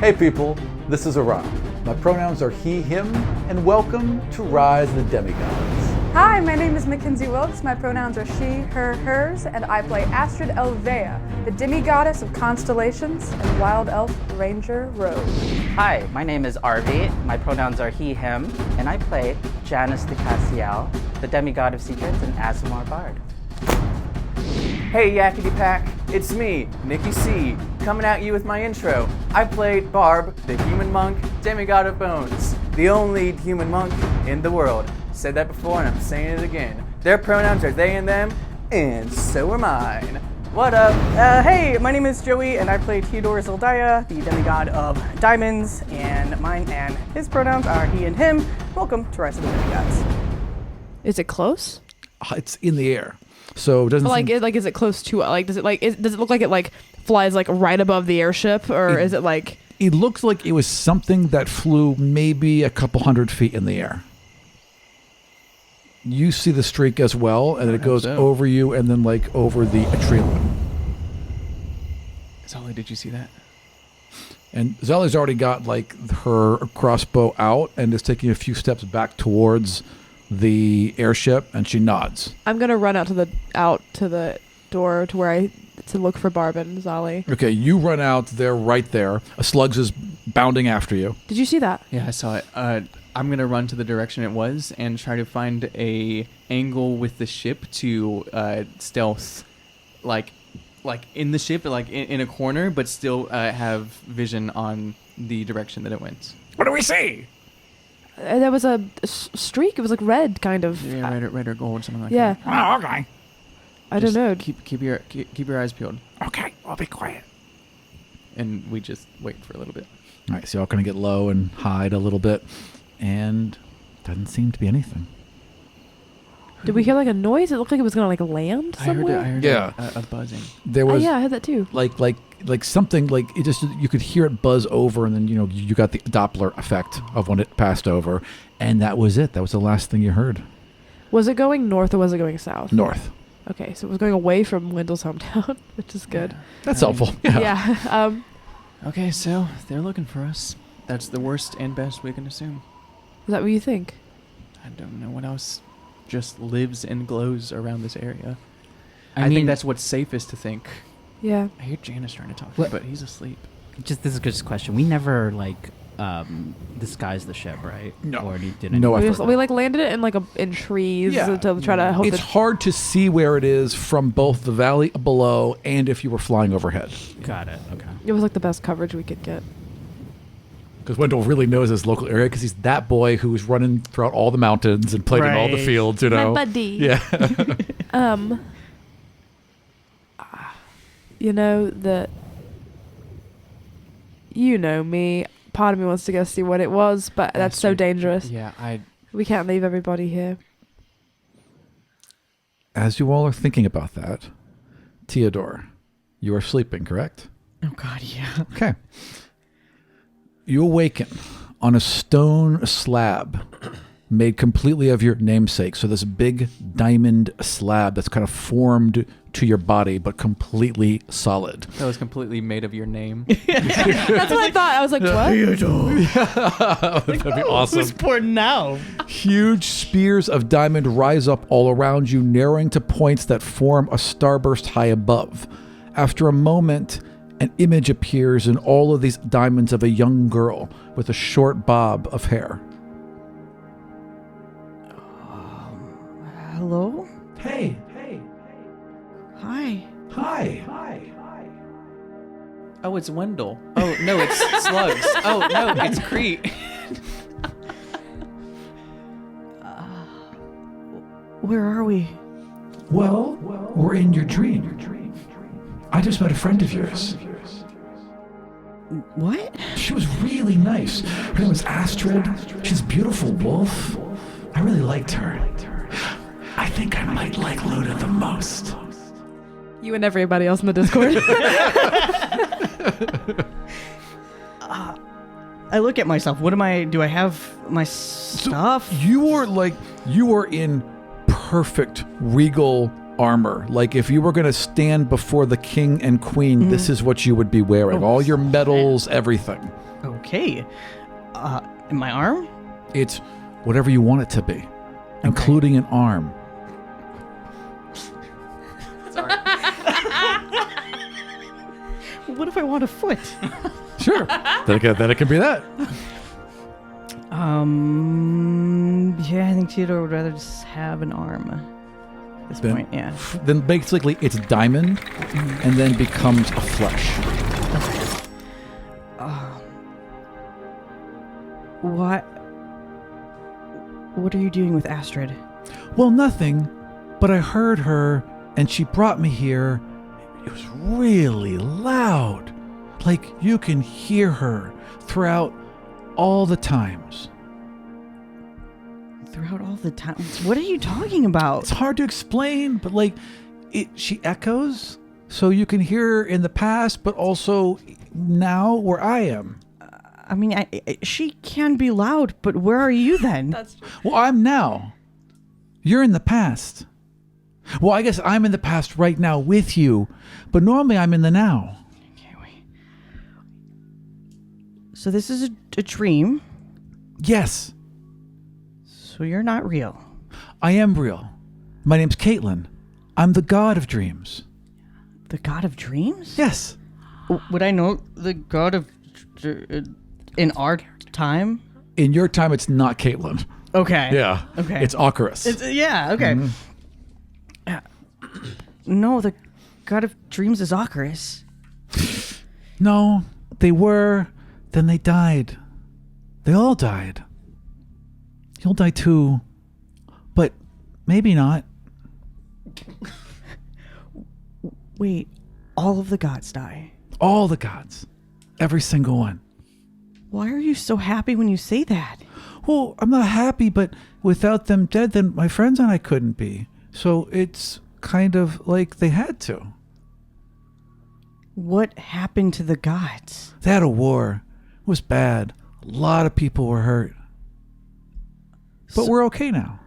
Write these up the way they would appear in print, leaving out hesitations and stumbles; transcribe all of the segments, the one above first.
Hey people, this is Aram. My pronouns are he, him, and welcome to Rise of the Demigods. Hi, my name is Mackenzie Wilkes. My pronouns are she, her, hers, and I play Astrid the demigoddess of constellations and wild elf ranger rogue. Hi, my name is Arvi. My pronouns are he, him, and I play Janice the Castiel, the demigod of secrets and Aasimar Bard. Hey Yakety Pack, it's me, Nikki C, coming at you with my intro. I played Barb, the human monk, demigod of bones, the only human monk in the world. Said that before and I'm saying it again. Their pronouns are they and them, and so are mine. What up? Hey, my name is Joey, and I play Theodore Zildaya, the demigod of diamonds, and mine and his pronouns are he and him. Welcome to Rise of the Demigods. Is it close? It's in the air, so it doesn't. Is it close to? Does it look like it flies right above the airship, or is it like? It looks like it was something that flew maybe a couple 100 feet in the air. You see the streak as well, and it goes over you and then over the Atrelan. Zali, did you see that? And Zali's already got her crossbow out and is taking a few steps back towards the airship, and she nods. I'm gonna run out to the door to look for Barb and Zali. Okay, you run out. They're right there. A Slugs is bounding after you. Did you see that? Yeah, I saw it. I'm gonna run to the direction it was and try to find a angle with the ship to stealth, like in the ship, in a corner, but still have vision on the direction that it went. What do we see? There was a streak. It was red, kind of. Yeah, red or gold, something like yeah. that. Yeah. Oh, okay. I don't know. Keep your eyes peeled. Okay, I'll be quiet. And we just wait for a little bit. All right, so y'all gonna get low and hide a little bit, and doesn't seem to be anything. Did we hear a noise? It looked like it was gonna land somewhere. I heard Yeah. a buzzing. There was I heard that too. like something it just, you could hear it buzz over, and then you got the Doppler effect of when it passed over, and that was it. That was the last thing you heard. Was it going north or was it going south? North. Okay, so it was going away from Wendell's hometown, which is good. Yeah. That's helpful. Yeah. Yeah. Okay, so they're looking for us. That's the worst and best we can assume. Is that what you think? I don't know what else just lives and glows around this area. I think mean, that's what's safest to think. Yeah. I hear Janice trying to talk to What- me, but he's asleep. this is just a question. We never disguised the ship, right? No. Or we didn't. No We, effort. we landed it in trees Yeah. to try to hope It's hard to see where it is from both the valley below and if you were flying overhead. Got it. Okay. it was the best coverage we could get. Because Wendell really knows his local area, because he's that boy who was running throughout all the mountains and played in all the Right. fields, My buddy. Yeah. You know me. Part of me wants to go see what it was, but that's so dangerous. Yeah, We can't leave everybody here. As you all are thinking about that, Theodore, you are sleeping, correct? Oh God, yeah. Okay. You awaken on a stone slab made completely of your namesake. So this big diamond slab that's kind of formed to your body, but completely solid. That was completely made of your name. That's what I thought. I was like, what? That'd be awesome. Who's poor now? Huge spears of diamond rise up all around you, narrowing to points that form a starburst high above. After a moment, an image appears in all of these diamonds of a young girl with a short bob of hair. Hello? Hey. Hi. Hi. Oh, it's Wendell. Oh no, it's Slugs. Oh no, it's Crete. Where are we? Well, we're in your dream. I just met a friend of yours. What? She was really nice. Her name was Astrid. She's a beautiful wolf. I really liked her. I think I might like Luda the most. You and everybody else in the Discord. I look at myself. What am I? Do I have my stuff? You are in perfect regal armor. Like if you were going to stand before the king and queen, this is what you would be wearing. All your medals, everything. Okay. In my arm? It's whatever you want it to be, including an arm. What if I want a foot? Sure. then it can be that. Yeah, I think Theodore would rather just have an arm at this point, yeah. Then basically it's diamond and then becomes a flesh. What are you doing with Astrid? Well, nothing, but I heard her and she brought me here. It was really loud. Like you can hear her throughout all the times. Throughout all the time? What are you talking about? It's hard to explain, but like she echoes, so you can hear her in the past, but also now where I am. I mean, she can be loud, but where are you then? That's true. Well, I'm now. You're in the past. Well, I guess I'm in the past right now with you, but normally I'm in the now. Okay, wait. So this is a dream. Yes, So you're not real. I am real. My name's Caitlin. I'm the god of dreams. The god of dreams? Yes. Would I know the god of in our time? In your time, it's not Caitlin. Okay. Yeah. Okay. It's Ocarus. Yeah, okay. No, the god of dreams is Ocarus. No, they were. Then they died. They all died. You'll die too. But maybe not. Wait, all of the gods die. All the gods. Every single one. Why are you so happy when you say that? Well, I'm not happy, but without them dead, then my friends and I couldn't be. So it's kind of like they had to. What happened to the gods? They had a war. It was bad. A lot of people were hurt. But we're okay now.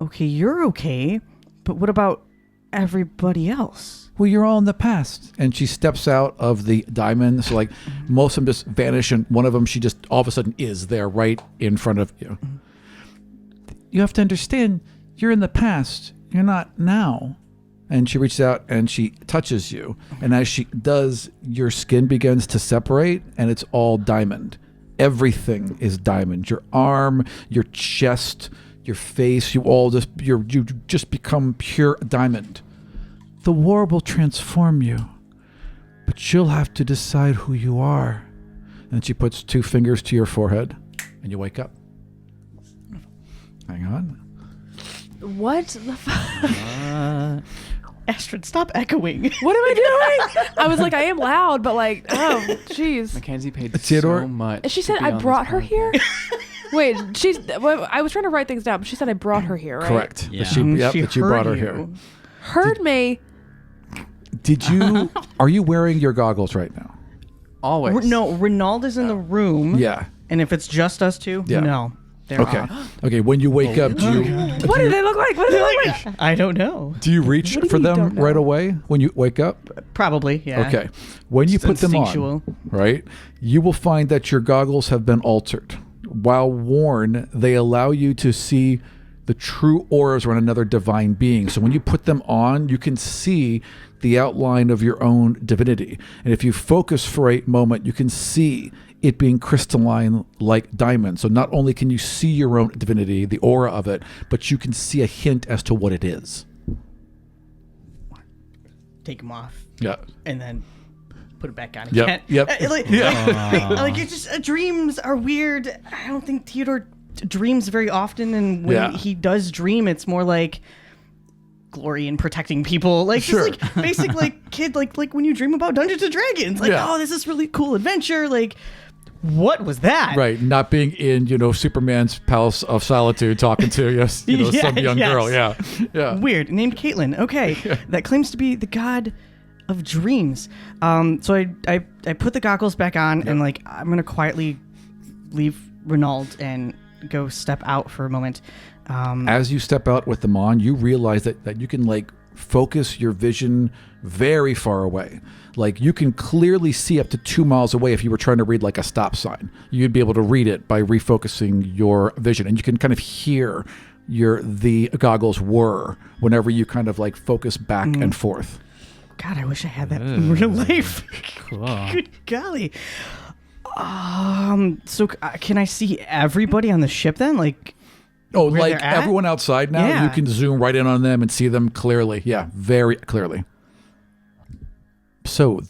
Okay, you're okay, but what about everybody else? Well, you're all in the past. And she steps out of the diamond. So, like, most of them just vanish, and one of them, she just all of a sudden is there right in front of you. You have to understand, you're in the past. You're not now. And she reaches out and she touches you. And as she does, your skin begins to separate, and it's all diamond. Everything is diamond. Your arm, your chest, your face, you just become pure diamond. The war will transform you, but you'll have to decide who you are. And she puts 2 fingers to your forehead, and you wake up. Hang on. What the fuck? Astrid, stop echoing. What am I doing? I was like, I am loud, but like, oh, jeez. Mackenzie paid Theodore? so much. She to said be I on brought this her podcast. here. Wait, I was trying to write things down, but she said I brought her here, right? Correct. Yeah. That you brought her here. Heard me. Did you? Are you wearing your goggles right now? Always. No, Renaud is in the room. Yeah. And if it's just us two, Yeah. no. They're Okay. off. Okay. When you wake up, do What do they look like? What do they look like? I don't know. you reach What do you for mean you them don't know? right away when you wake up? Probably, yeah. Okay. When you It's put them on, instinctual. right, you will find that your goggles have been altered. While worn, they allow you to see the true auras around another divine being. So when you put them on, you can see the outline of your own divinity. And if you focus for a moment, you can see it being crystalline like diamond. So not only can you see your own divinity, the aura of it, but you can see a hint as to what it is. Take them off Yeah. and then put it back on Yep, again. yep. Like it's just dreams are weird. I don't think Theodore dreams very often, and when Yeah. he does dream, it's more like glory in protecting people. Like Sure. just like basic like kid like when you dream about Dungeons and Dragons. Like, Yeah. oh, this is really cool adventure. Like, what was that? Right, not being in, Superman's Palace of Solitude talking to some young Yes. girl. Yeah, yeah. Weird. Named Caitlin. Okay. That claims to be the god of dreams. So I put the goggles back on and like I'm gonna quietly leave Renaud and go step out for a moment. As you step out with them on, you realize that you can like focus your vision very far away. Like you can clearly see up to 2 miles away if you were trying to read like a stop sign. You'd be able to read it by refocusing your vision, and you can kind of hear the goggles whir whenever you kind of like focus back and forth. God, I wish I had that in real life. Cool. Good golly. So can I see everybody on the ship then? Like, Oh, where like they're at? everyone outside now, Yeah. you can zoom right in on them and see them clearly. Yeah, very clearly. So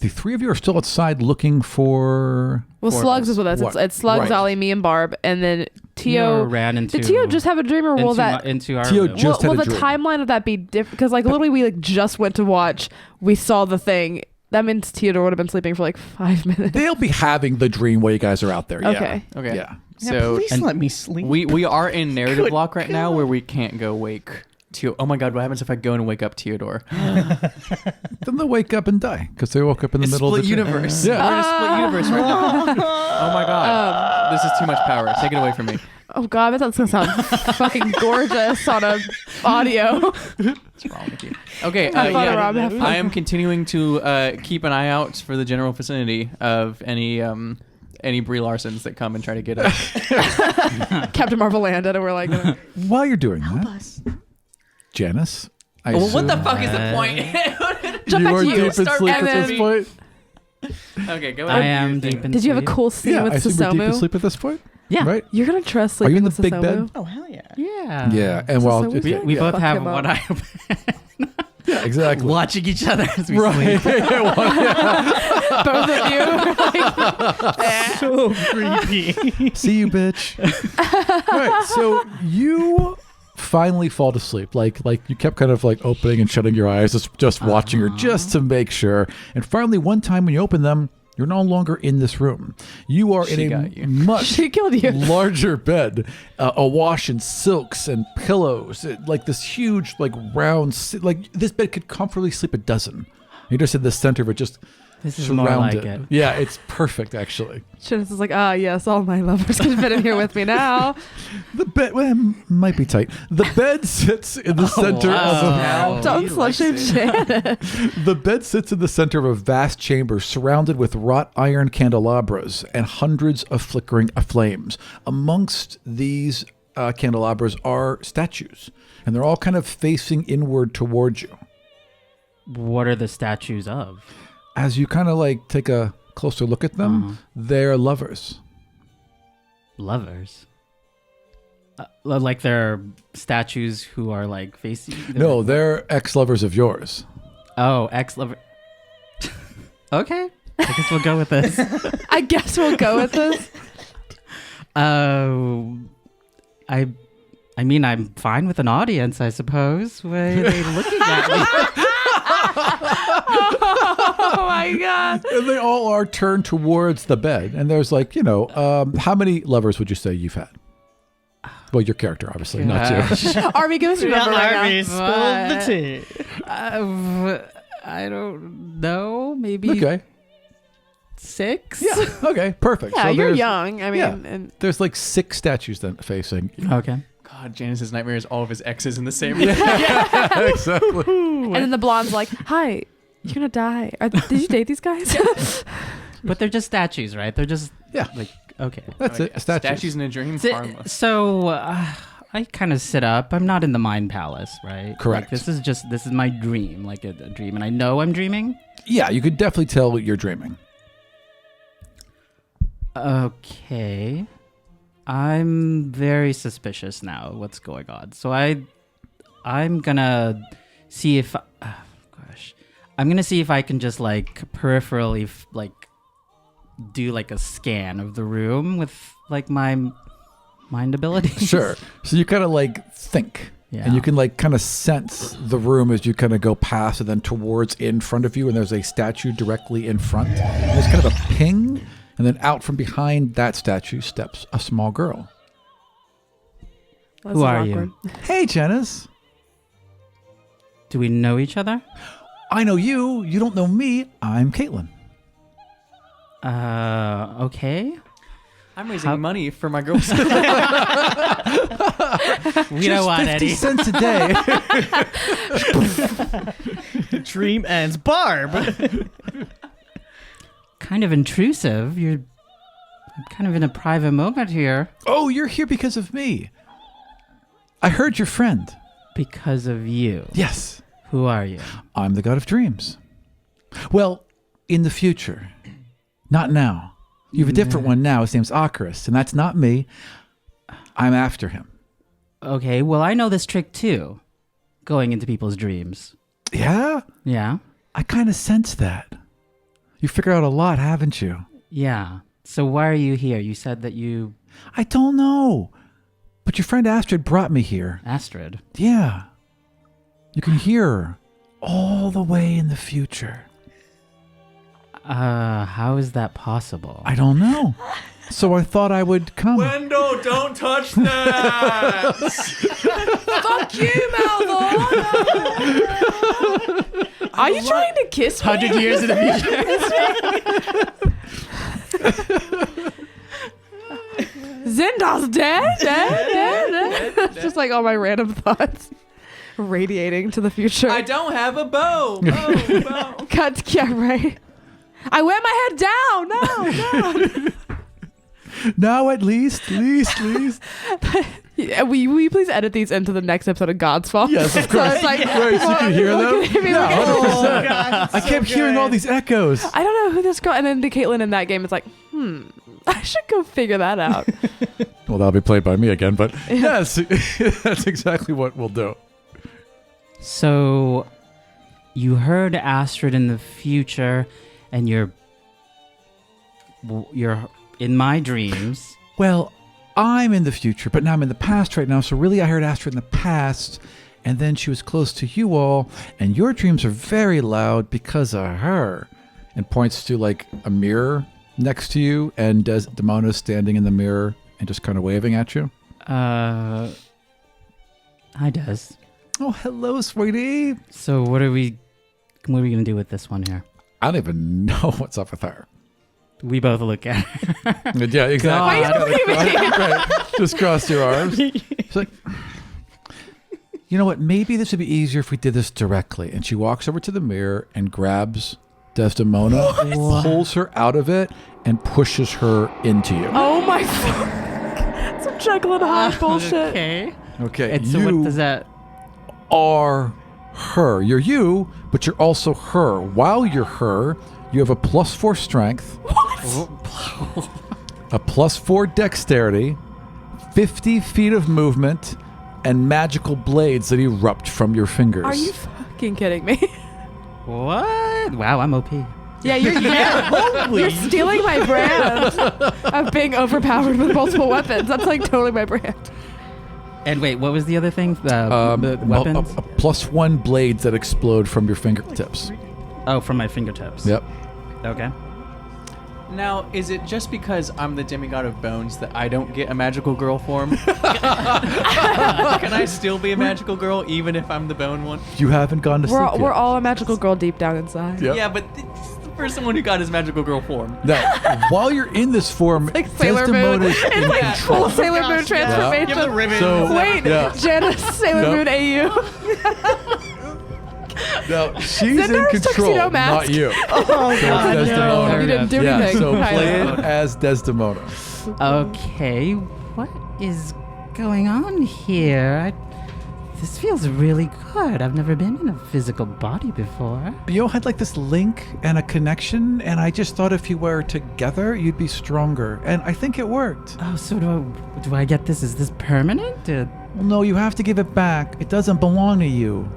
the three of you are still outside looking for... Well, Slugs is with us. What? It's Slugs, Right. Ollie, me, and Barb, and then Tio Tio. ran into... Did Tio just have a dream, or will that? into our Tio room. just will had a the dream. timeline of that be different? Because like literally, we like just went to watch. We saw the thing. That means Theodore would have been sleeping for like 5 minutes. They'll be having the dream while you guys are out there. Yeah. Okay. Okay. Yeah. So please let me sleep. we are in narrative Good block right now where we can't go wake oh my god, what happens if I go and wake up Theodore? Then they'll wake up and die because they woke up in the middle of the split dream. universe. Yeah. We're in a split universe right now. Oh my god. This is too much power. Take it away from me. Oh god, I bet that's gonna sound fucking gorgeous on a audio. What's wrong with you? Okay, Have fun, Rob, have fun. I am continuing to keep an eye out for the general vicinity of any Brie Larsons that come and try to get us. Captain Marvel landed, and we're like, While you're doing that, Janice, I Well, what the assume fuck is the point? jump you back are to you. deep in Start sleep and at then- this point? Okay, go I ahead. am deep in Did you have a sleep. cool scene Yeah, with I assume you're deep in Susomu? sleep at this point? Yeah. Right? You're gonna trust Are sleeping you in the with big Susomu? bed? Oh, hell yeah. Yeah. Yeah, and while... So We, we both Fuck have him up. one eye open, yeah, exactly. watching each other as we Right. sleep. Both of you. So creepy. See you, bitch. Right, so you finally fall to sleep. Like you kept kind of like opening and shutting your eyes, just watching her, just to make sure. And finally, one time when you open them, you're no longer in this room. You are She in got a you. much She killed you. larger bed, awash in silks and pillows, like this huge, like round, like this bed could comfortably sleep a dozen. You're just in the center of it, just This is more surrounded. like it. Yeah, it's perfect, actually. Janice is like, yes, all my lovers can fit in here with me now. The bed might be tight. The bed sits in the center wow. of Don't you slut shame Janet. the bed sits in the center of a vast chamber surrounded with wrought iron candelabras and hundreds of flickering flames. Amongst these candelabras are statues, and they're all kind of facing inward towards you. What are the statues of? As you kind of like take a closer look at them, they're lovers. Lovers? Like they're statues who are like facing... No, they're ex-lovers of yours. Oh, ex-lover... Okay. I guess we'll go with this. I guess we'll go with this. I mean, I'm fine with an audience, I suppose. Why are they looking at me? Oh my god. And they all are turned towards the bed. And there's like, how many lovers would you say you've had? Well, your character, obviously, not you. Army, give us your number right now. Spill the tea. I don't know. Maybe Okay. 6? Yeah. Okay. Perfect. Yeah, So you're there's- young. I mean, yeah. and There's like 6 statues then facing. Okay. God, Janice's nightmare is all of his exes in the same room. Exactly. and then the blonde's like, "Hi, you're gonna die. Did you date these guys?" But they're just statues, right? They're just Yeah. like, okay. That's it. Statues. Statues in a dream, So, harmless. I kind of sit up. I'm not in the mind palace, right? Correct. Like, this is my dream, like a dream, and I know I'm dreaming. Yeah, you could definitely tell you're dreaming. Okay. I'm very suspicious now of what's going on. So I'm gonna see if I'm gonna see if I can just like peripherally like do like a scan of the room with like my mind abilities. Sure. So you kind of like think. Yeah. And you can like kind of sense the room as you kind of go past and then towards in front of you. And there's a statue directly in front. And there's kind of a ping. And then out from behind that statue steps a small girl. Who are you? Hey, Janice. Do we know each other? I know you. You don't know me. I'm Caitlin. Okay. I'm raising money for my girls. We don't want 50 any. cents a day. Dream ends. Barb. Kind of intrusive. I'm kind of in a private moment here. Oh, you're here because of me. I heard your friend. Because of you. Yes. Who are you? I'm the god of dreams. Well, in the future. Not now. You have a different one now. His name's Ocarus, and that's not me. I'm after him. Okay, well, I know this trick too. Going into people's dreams. Yeah? Yeah? I kind of sense that. You figured out a lot, haven't you? Yeah. So why are you here? You said that you... I don't know. But your friend Astrid brought me here. Astrid. Yeah. You can hear her all the way in the future. How is that possible? I don't know. So I thought I would come. Wendell, don't touch that! Fuck you, Malvo! Are you trying to kiss me? 100 years in the future. Zendar's dead. It's just like all my random thoughts radiating to the future. I don't have a bow. Oh, bow. Cut, yeah, right. I wear my head down. No. Now at least. Yeah, will you please edit these into the next episode of Godsfall? Yes, of course. So it's like, Right, so you can hear them? Yeah, 100%. I kept hearing all these echoes. I don't know who this girl, and then the Caitlyn in that game is like, I should go figure that out. Well, that'll be played by me again, but yes, that's exactly what we'll do. So, you heard Astrid in the future, and you're in my dreams. Well, I'm in the future, but now I'm in the past right now. So really, I heard Astrid in the past, and then she was close to you all, and your dreams are very loud because of her. And points to like a mirror next to you, and Desdemona standing in the mirror and just kind of waving at you. Hi, Des. Oh, hello, sweetie. So what are we gonna do with this one here? I don't even know what's up with her. We both look at her. Yeah, exactly. Why are you looking at me? Right. Just cross your arms. She's like, you know what? Maybe this would be easier if we did this directly. And she walks over to the mirror and grabs Desdemona, pulls her out of it, and pushes her into you. Oh my fuck. Some Jekyll and Hyde bullshit. Okay. And so what does that... are her. You're you, but you're also her. While you're her, you have a +4 strength. A +4 dexterity, 50 feet of movement, and magical blades that erupt from your fingers. Are you fucking kidding me? What? Wow, I'm OP. Yeah, you're stealing my brand of being overpowered with multiple weapons. That's like totally my brand. And wait, what was the other thing? The weapons? A +1 blades that explode from your fingertips. Oh, from my fingertips. Yep. Okay. Now, is it just because I'm the demigod of bones that I don't get a magical girl form? Can I still be a magical girl even if I'm the bone one? You haven't gone to sleep yet. We're all a magical girl deep down inside. Yep. Yeah, but this is the first someone who got his magical girl form. Now, while you're in this form, like Sailor Moon. Desdemona's in It's like control. full Sailor Moon transformation. Give the ribbon. So- Wait, Yeah. Janice, Sailor Nope. Moon AU. No, she's in Zendar's control, tuxedo mask. not you. Oh, So God, it's Desdemona. no. You didn't do Yeah, anything. so play Right. it as Desdemona. Okay, what is going on here? This feels really good. I've never been in a physical body before. You all had like this link and a connection, and I just thought if you were together, you'd be stronger. And I think it worked. Oh, so do I get this? Is this permanent? Well, no, you have to give it back. It doesn't belong to you.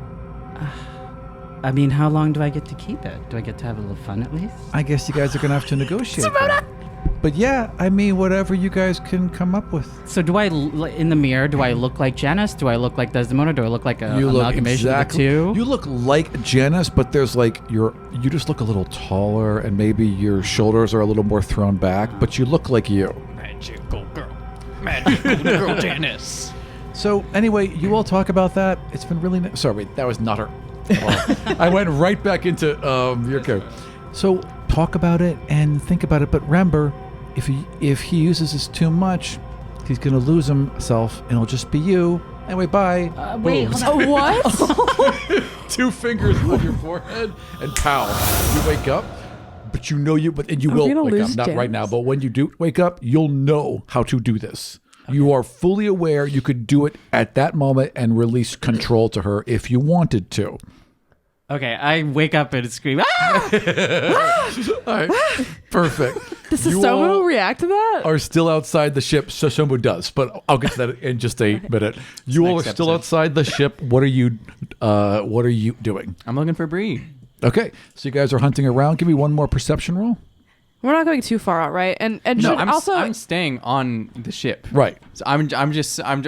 I mean, how long do I get to keep it? Do I get to have a little fun at least? I guess you guys are going to have to negotiate that. But yeah, I mean, whatever you guys can come up with. So do I, in the mirror, do I look like Janice? Do I look like Desdemona? Do I look like a amalgamation of the two? You look like Janice, but there's like you just look a little taller, and maybe your shoulders are a little more thrown back, but you look like you. Magical girl Janice. So anyway, you all talk about that. It's been really sorry, that was not her. I went right back into your character. So talk about it and think about it, but remember, if he uses this too much, he's gonna lose himself, and it'll just be you. Anyway, bye. Wait, Boom. hold on. What? 2 fingers on your forehead, and pow, you wake up. But you will gonna wake up. lose Not right Janice. now, but when you do wake up, you'll know how to do this. You are fully aware you could do it at that moment and release control to her if you wanted to. Okay, I wake up and scream. Ah! All right, perfect. Does You Somu all react to that? are still outside the ship. Somu does, but I'll get to that in just a minute. You all are next still episode. outside the ship. What are you doing? I'm looking for Bree. Okay, so you guys are hunting around. Give me one more perception roll. We're not going too far out, right? And No, should I'm also I'm staying on the ship. Right. So I'm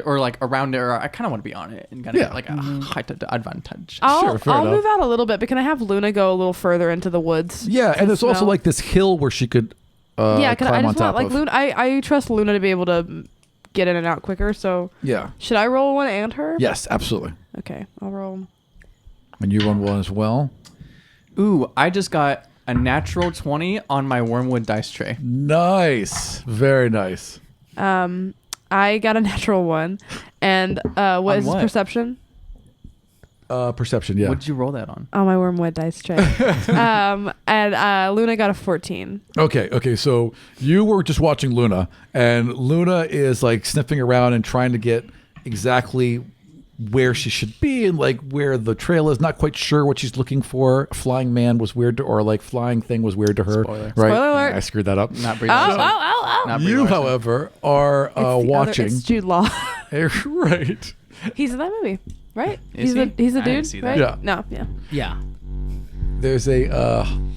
or like around it, or I kind of want to be on it and kind of Yeah. get like a height advantage. I'll fair enough. move out a little bit, but can I have Luna go a little further into the woods? Yeah, and there's also smell. like this hill where she could Yeah, can climb I on just top want like of. Luna? I trust Luna to be able to get in and out quicker. So Yeah. should I roll one and her? Yes, absolutely. Okay, I'll roll. And you run one as well. Ooh, I just got a natural 20 on my wormwood dice tray. Nice. Very nice. I got a natural 1, and what On is this what? perception? Perception, yeah. What did you roll that on? On my wormwood dice tray. And Luna got a 14. Okay, so you were just watching Luna, and Luna is like sniffing around and trying to get exactly where she should be and like where the trail is. Not quite sure what she's looking for. Flying man was weird to, or like flying thing was weird to her. Spoiler. Right? Spoiler alert. I screwed that up. Not Bree. Oh, Larson. oh. Not Brie You, Larson. however, are watching. It's Jude Law. Right. He's in that movie, right? Is he's he? he's the I didn't dude, see that. right? Yeah. No, yeah. Yeah. There's a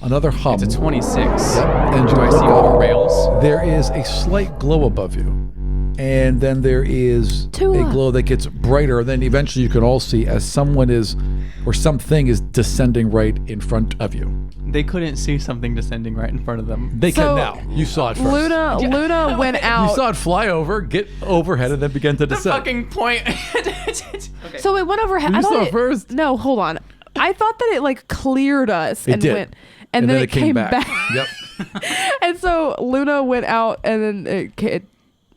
another hum. It's a 26. And Do I see more rails? There is a slight glow above you. And then there is Tula. a glow that gets brighter. Then eventually you can all see as someone is, or something is descending right in front of you. They couldn't see something descending right in front of them. They So, can now. You saw it first. Luna went You out. saw it fly over, get overhead, and then begin to The descend. fucking point. Okay. So it went overhead. You I thought saw it it first? No, hold on. I thought that it like cleared us It and did. went, and then it came back. Yep. And so Luna went out, and then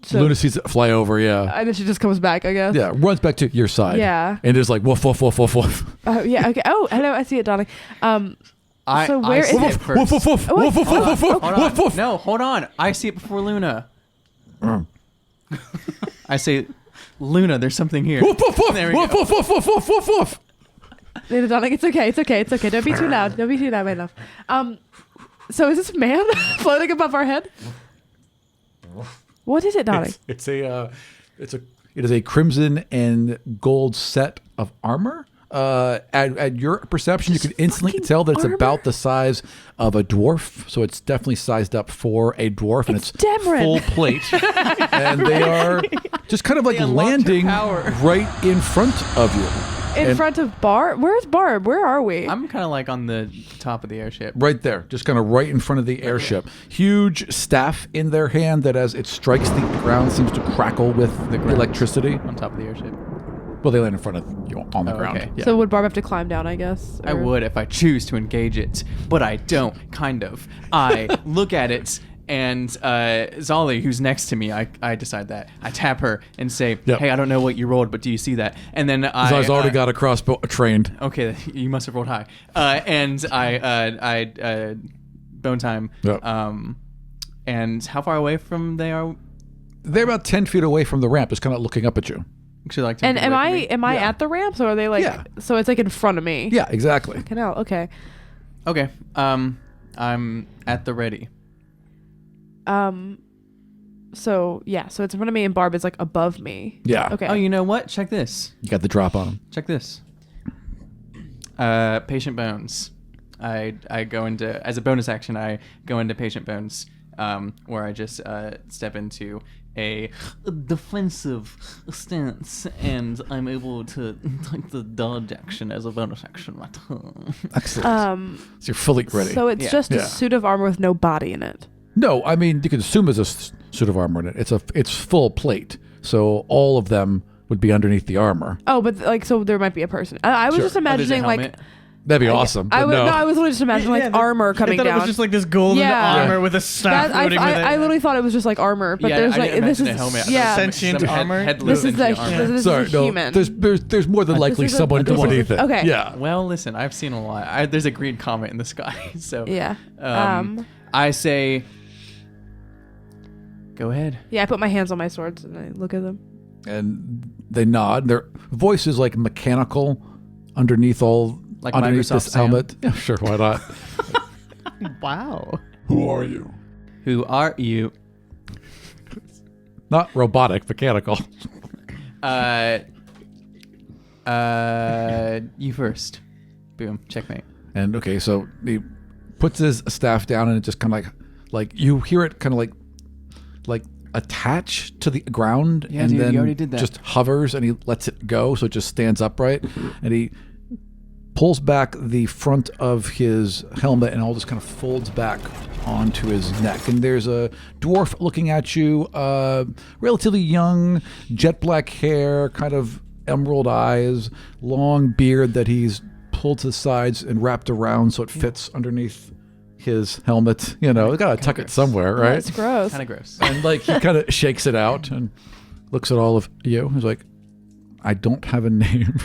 so, Luna sees it fly over, yeah. and then she just comes back, I guess. Yeah, runs back to your side. Yeah. And is like, woof, woof, woof, woof, woof. Oh yeah. Okay. Oh, hello. I see it, darling. So where is see it? it first. Woof, woof, woof, woof, woof, Hold on, woof, woof, hold on. woof, woof. No, hold on. I see it before Luna. I say, Luna, there's something here. Woof, woof, woof, There we woof, go. woof, woof, woof, woof, woof, woof. Luna, darling, it's okay. It's okay. It's okay. Don't be too loud. Don't be too loud, my love. So is this man floating above our head? What is it, darling? It is a crimson and gold set of armor. At your perception, you can instantly fucking tell that it's armor? about the size of a dwarf. So it's definitely sized up for a dwarf, and It's it's Dameron. full plate. And they are just kind of like They unlocked her landing power. right in front of you. In And- front of Barb? Where's Barb? Where are we? I'm kind of like on the top of the airship. Right there, just kind of right in front of the airship. Huge staff in their hand that as it strikes the ground seems to crackle with the ground. electricity. On top of the airship. Well, they land in front of you on the Oh, ground. okay. Yeah. So would Barb have to climb down, I guess? I or- would if I choose to engage it, but I don't, kind of. I look at it, and Zolly, who's next to me, I decide that. I tap her and say, Yep. hey, I don't know what you rolled, but do you see that? And then Zai's already got a crossbow trained. Okay, you must have rolled high. And I bone time. Yep. And how far away from they are? They're about 10 feet away from the ramp, just kind of looking up at you. Actually, like And am I Yeah. at the ramps, or are they like? Yeah. So it's like in front of me. Yeah, exactly. Canal. Okay. Okay. I'm at the ready. So yeah. So it's in front of me, and Barb is like above me. Yeah. Okay. Oh, you know what? Check this. You got the drop on him. Check this. Patient bones. I go into, as a bonus action, I go into patient bones, where I just step into a defensive stance, and I'm able to take the dodge action as a bonus action. My turn. Excellent. So you're fully ready. So it's Yeah. just a Yeah. suit of armor with no body in it. No, I mean, you can assume there's a suit of armor in it. It's full plate. So all of them would be underneath the armor. Oh, but like, so there might be a person. I was Sure. just Oh, there's a imagining like helmet. That'd be awesome. I but would, no. no, I was literally just imagining like armor coming I thought down. it was just like this golden Yeah. armor with a staff That, floating with it. I literally thought it was just like armor, but there's I like didn't this is imagine a helmet. yeah. Sentient armor? This is the armor. this Sorry, is no. human. There's more than likely is a- someone this is a- beneath it. okay. Yeah. Well, listen, I've seen a lot. There's a green comet in the sky, so Yeah. I say, go ahead. Yeah, I put my hands on my swords and I look at them. And they nod. Their voice is like mechanical underneath Like underneath Microsoft this Sam? helmet. Yeah, sure, why not? Wow. Who are you? Who are you? Not robotic, mechanical. You first. Boom. Checkmate. And okay, so he puts his staff down, and it just kind of like you hear it kind of like attach to the ground, Yeah, and dude, then you already did that. just hovers, and he lets it go, so it just stands upright, and he pulls back the front of his helmet, and all just kind of folds back onto his neck. And there's a dwarf looking at you, relatively young, jet black hair, kind of emerald eyes, long beard that he's pulled to the sides and wrapped around so it fits underneath his helmet. You know, you gotta tuck it somewhere, right? That's gross. Kind of gross. And like he kind of shakes it out and looks at all of you. He's like, I don't have a name.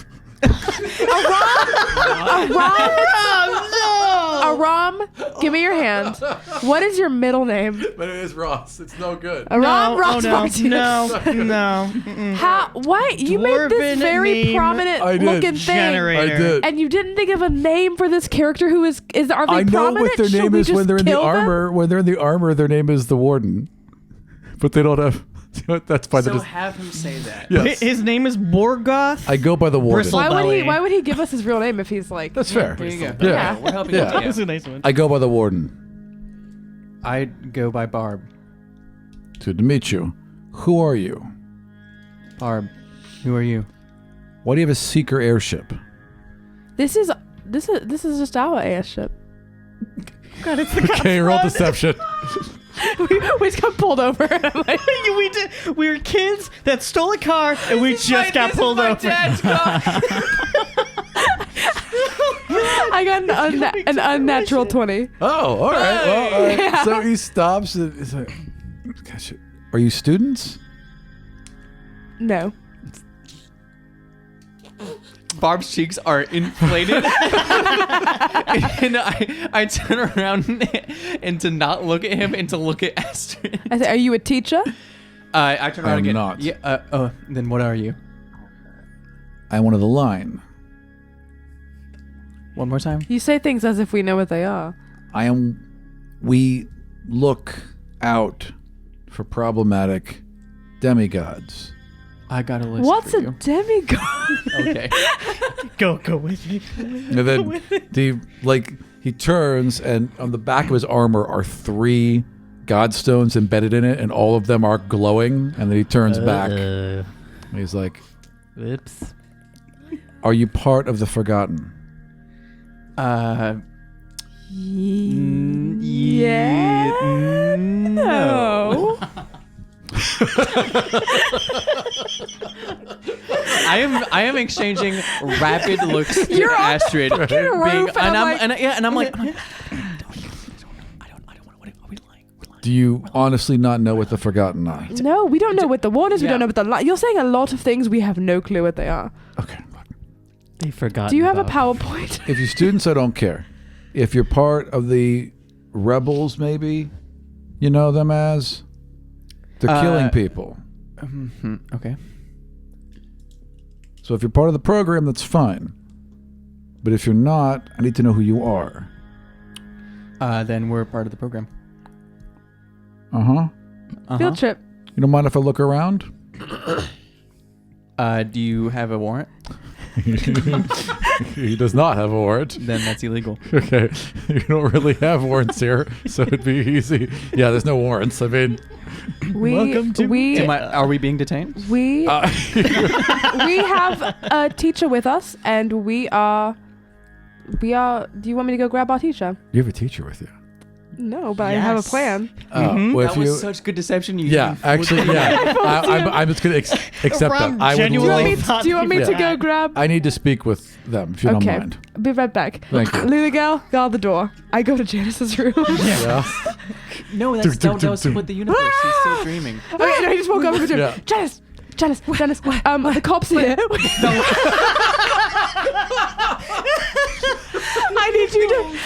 Aram, give me your hand. What is your middle name? But it is Ross. It's no good. Aram No, Ross no, Martinez. no. Mm-mm. How? What? You made this Dwarven very name prominent I did. looking thing, Generator. I did. and you didn't think of a name for this character who is are they I know prominent? what their Should name we is when just they're in the kill them? armor. When they're in the armor, their name is the warden. But they don't have. That's fine. So have him say that. Yes. His name is Borgoth. I go by the warden. Bristle- Why would he? Belly. Why would he give us his real name if he's like? That's fair. There you go. Yeah. We're helping Yeah. you. That's a nice one. I go by the warden. I go by Barb. Good to meet you. Who are you? Barb, who are you? Why do you have a seeker airship? This is just our airship. God, it's the Okay, roll deception. we just got pulled over. And I'm like, we were kids that stole a car and we just got pulled over. I got an unnatural 20. Oh, all right. Well, all right. Yeah. So he stops and he's like, gosh, are you students? No. Barb's cheeks are inflated. And I turn around and to not look at him and to look at Astrid. I said, "Are you a teacher?" I turn around I'm again. not. Yeah. Then what are you? I'm one of the line. One more time. You say things as if we know what they are. We look out for problematic demigods. I got a list. What's for a you. demigod? Okay. Go with me. And then he turns, and on the back of his armor are 3 godstones embedded in it, and all of them are glowing. And then he turns back. And he's like, Whoops. are you part of the Forgotten? Yeah. No. I am exchanging rapid looks to You're on the Astrid, fucking roof, and I'm like- and I'm like, Do you honestly not know what the Forgotten are? No, we don't know what the one is. We Yeah. don't know what the You're saying a lot of things. We have no clue what they are. Okay. They forgot. Do you have a about- PowerPoint? If you're students, I don't care. If you're part of the rebels, maybe you know them as they're killing people. okay. So if you're part of the program, that's fine. But if you're not, I need to know who you are. Then we're part of the program. Field trip. You don't mind if I look around? Do you have a warrant? He does not have a warrant. Then that's illegal. Okay. You don't really have warrants here, so it'd be easy. Yeah, there's no warrants. I mean, Are we being detained? We have a teacher with us, and we are. Do you want me to go grab our teacher? you have a teacher with you. No, but I have a plan. Well, if That was you- such good deception. You yeah, actually, yeah. I'm just going to accept Ron that. I would genuinely love. thought Do you want me he to was go bad. grab? I need to speak with them, if you don't Okay, mind. be right back. Thank you. Lily gal, guard the door. I go to Janice's room. Yeah. No, that was split the universe. He's still dreaming. Okay, no, he just woke up and goes, Yeah. Janice, the cops here. I need you to.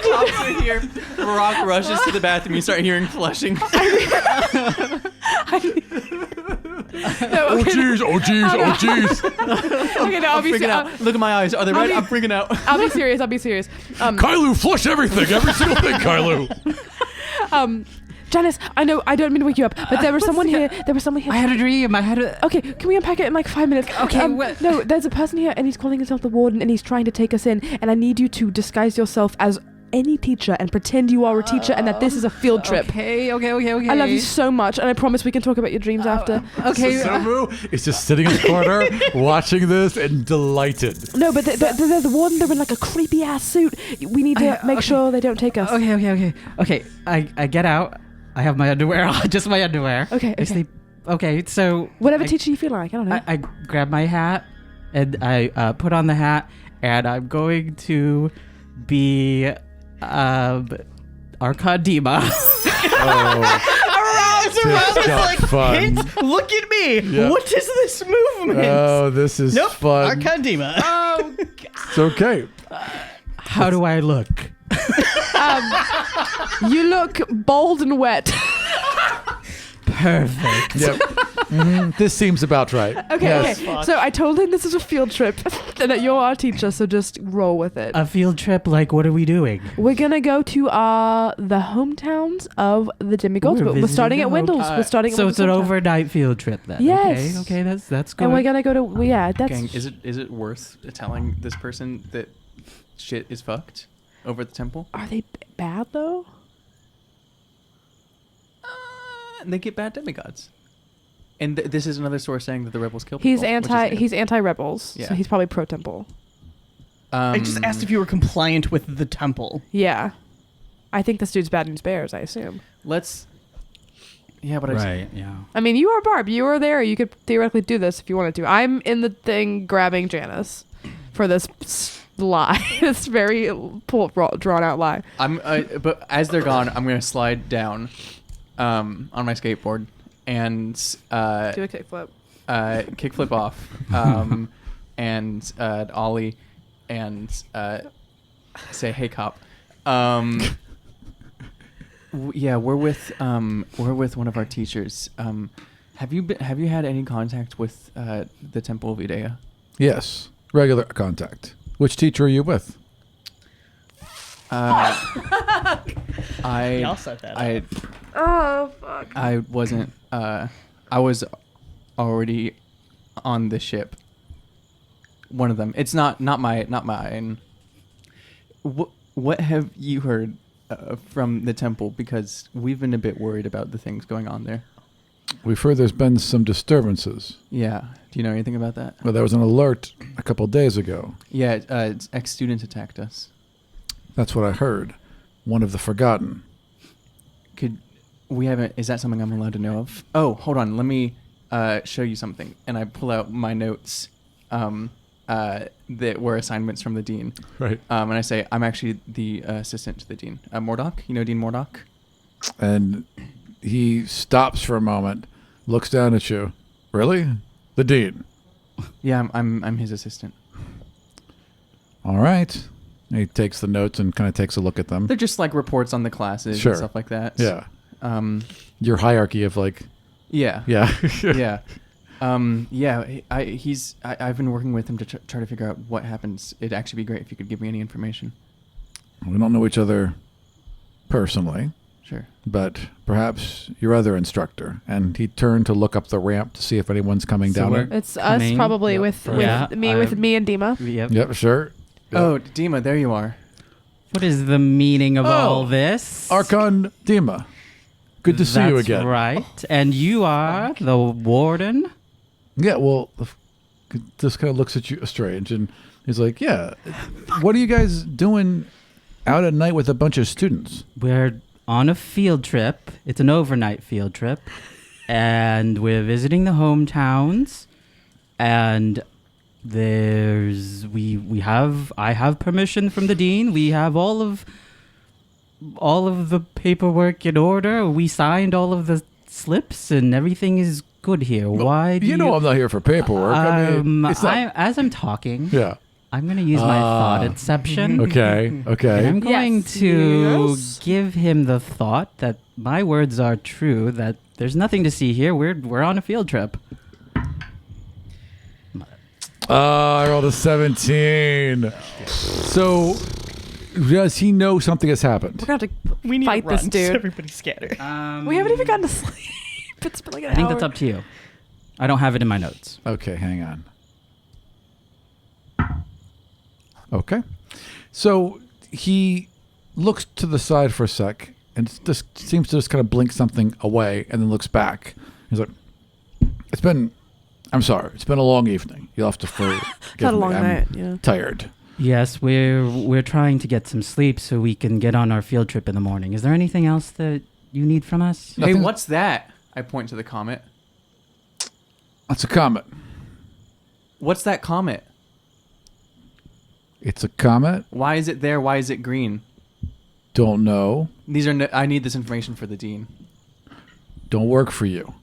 Cops are here. Brock rushes to the bathroom. You start hearing flushing. No, Oh okay, jeez! Oh jeez! Oh jeez! okay, no, I'll be Freaking out. Look at my eyes. Are they red? I'm freaking out. I'll be serious. Kylo, flush everything, every single thing, Kylo. Janice, I know I don't mean to wake you up, but there was someone here. I had a dream. Okay, can we unpack it in like 5 minutes? Okay, No, there's a person here, and he's calling himself the warden, and he's trying to take us in. And I need you to disguise yourself as any teacher and pretend you are a teacher, and that this is a field trip. Okay. I love you so much, and I promise we can talk about your dreams after. Okay. Samu is just sitting in the corner, watching this and delighted. No, but the warden, they're in like a creepy ass suit. We need to make sure they don't take us. Okay. I get out. I have my underwear on, just my underwear. Okay, I sleep. Okay, so Whatever I, teacher you feel like, I don't know. I grab my hat and I put on the hat, and I'm going to be Arcadima. Just got fun. Hint, look at me. Yeah. What is this movement? Oh, this is nope. fun. Arcandima. It's okay. How do I look? You look bold and wet. Perfect. Yep. This seems about right. Okay, Yes. okay. So I told him this is a field trip and that you're our teacher, so just roll with it. A field trip, like, what are we doing? We're gonna go to the hometowns of the Demigods. We're But we're starting at visiting the Wendell's. We're starting at So it's an Wendell's hometown. overnight field trip then. Yes. Okay, that's good. And we're gonna go to that's Gang, is it worth telling this person that shit is fucked over at the temple? Are they bad though? They get bad demigods. And this is another source saying that the rebels kill He's people. which is he's anti-rebels, Yeah. so he's probably pro-temple. I just asked if you were compliant with the temple. Yeah, I think this dude's bad news bears. I assume. Let's. Yeah, but Right, yeah. I mean, you are Barb. You were there. You could theoretically do this if you wanted to. I'm in the thing grabbing Janice for this lie. It's very drawn out lie. But as they're gone, I'm gonna slide down, on my skateboard and Do a kickflip. kickflip off, and ollie, and say, "Hey, cop." Yeah, we're with one of our teachers. Have you had any contact with the Temple of Idea? Yes. Regular contact. Which teacher are you with? Y'all set that up. Oh fuck. I wasn't. I was already on the ship. One of them. It's not mine. What have you heard from the temple? Because we've been a bit worried about the things going on there. We've heard there's been some disturbances. Yeah. Do you know anything about that? Well, there was an alert a couple of days ago. Yeah. Ex-student attacked us. That's what I heard. One of the Forgotten. Is that something I'm allowed to know of? Oh, hold on. Let me show you something. And I pull out my notes that were assignments from the dean. Right. And I say, I'm actually the assistant to the dean. Mordock? You know Dean Mordock? And he stops for a moment, looks down at you. Really? The dean? Yeah, I'm his assistant. All right. He takes the notes and kind of takes a look at them. They're just like reports on the classes Sure. and stuff like that. Yeah. Um, Your hierarchy of like... yeah. Yeah. Yeah. I've been working with him to try to figure out what happens. It'd actually be great if you could give me any information. We don't know each other personally, Sure. but perhaps your other instructor. And he turned to look up the ramp to see if anyone's coming So down we're- it. It's us Coming. probably Yep. with Yeah, me and Dima. Yep. Yep, sure. Yep. Oh, Dima, there you are. What is the meaning of all this? Archon Dima. Good to see you That's again. right. And you are the warden? Yeah, well, this kind of looks at you strange, and he's like, yeah, what are you guys doing out at night with a bunch of students? We're on a field trip. It's an overnight field trip. And we're visiting the hometowns. And I have permission from the dean. We have all of the paperwork in order. We signed all of the slips and everything is good here. Why do you know I'm not here for paperwork. I mean, it's not, as I'm talking, yeah. I'm going to use my thought inception. Okay. And I'm going Yes. to Yes. give him the thought that my words are true, that there's nothing to see here. We're on a field trip. I rolled a 17. So, does he know something has happened? We're gonna have We need Fight to run, this dude. So everybody scatter. to. We haven't even gotten to sleep. It's been like an I think hour. that's up to you. I don't have it in my notes. Okay, hang on. Okay. So he looks to the side for a sec and just seems to just kind of blink something away and then looks back. He's like, I'm sorry. It's been a long evening. You'll have to forgive Had a me. long I'm night. Yeah. tired. Yes, we're trying to get some sleep so we can get on our field trip in the morning. Is there anything else that you need from us? Hey, Nothing- what's that? I point to the comet. That's a comet. What's that comet? It's a comet. Why is it there? Why is it green? Don't know. I need this information for the dean. Don't work for you.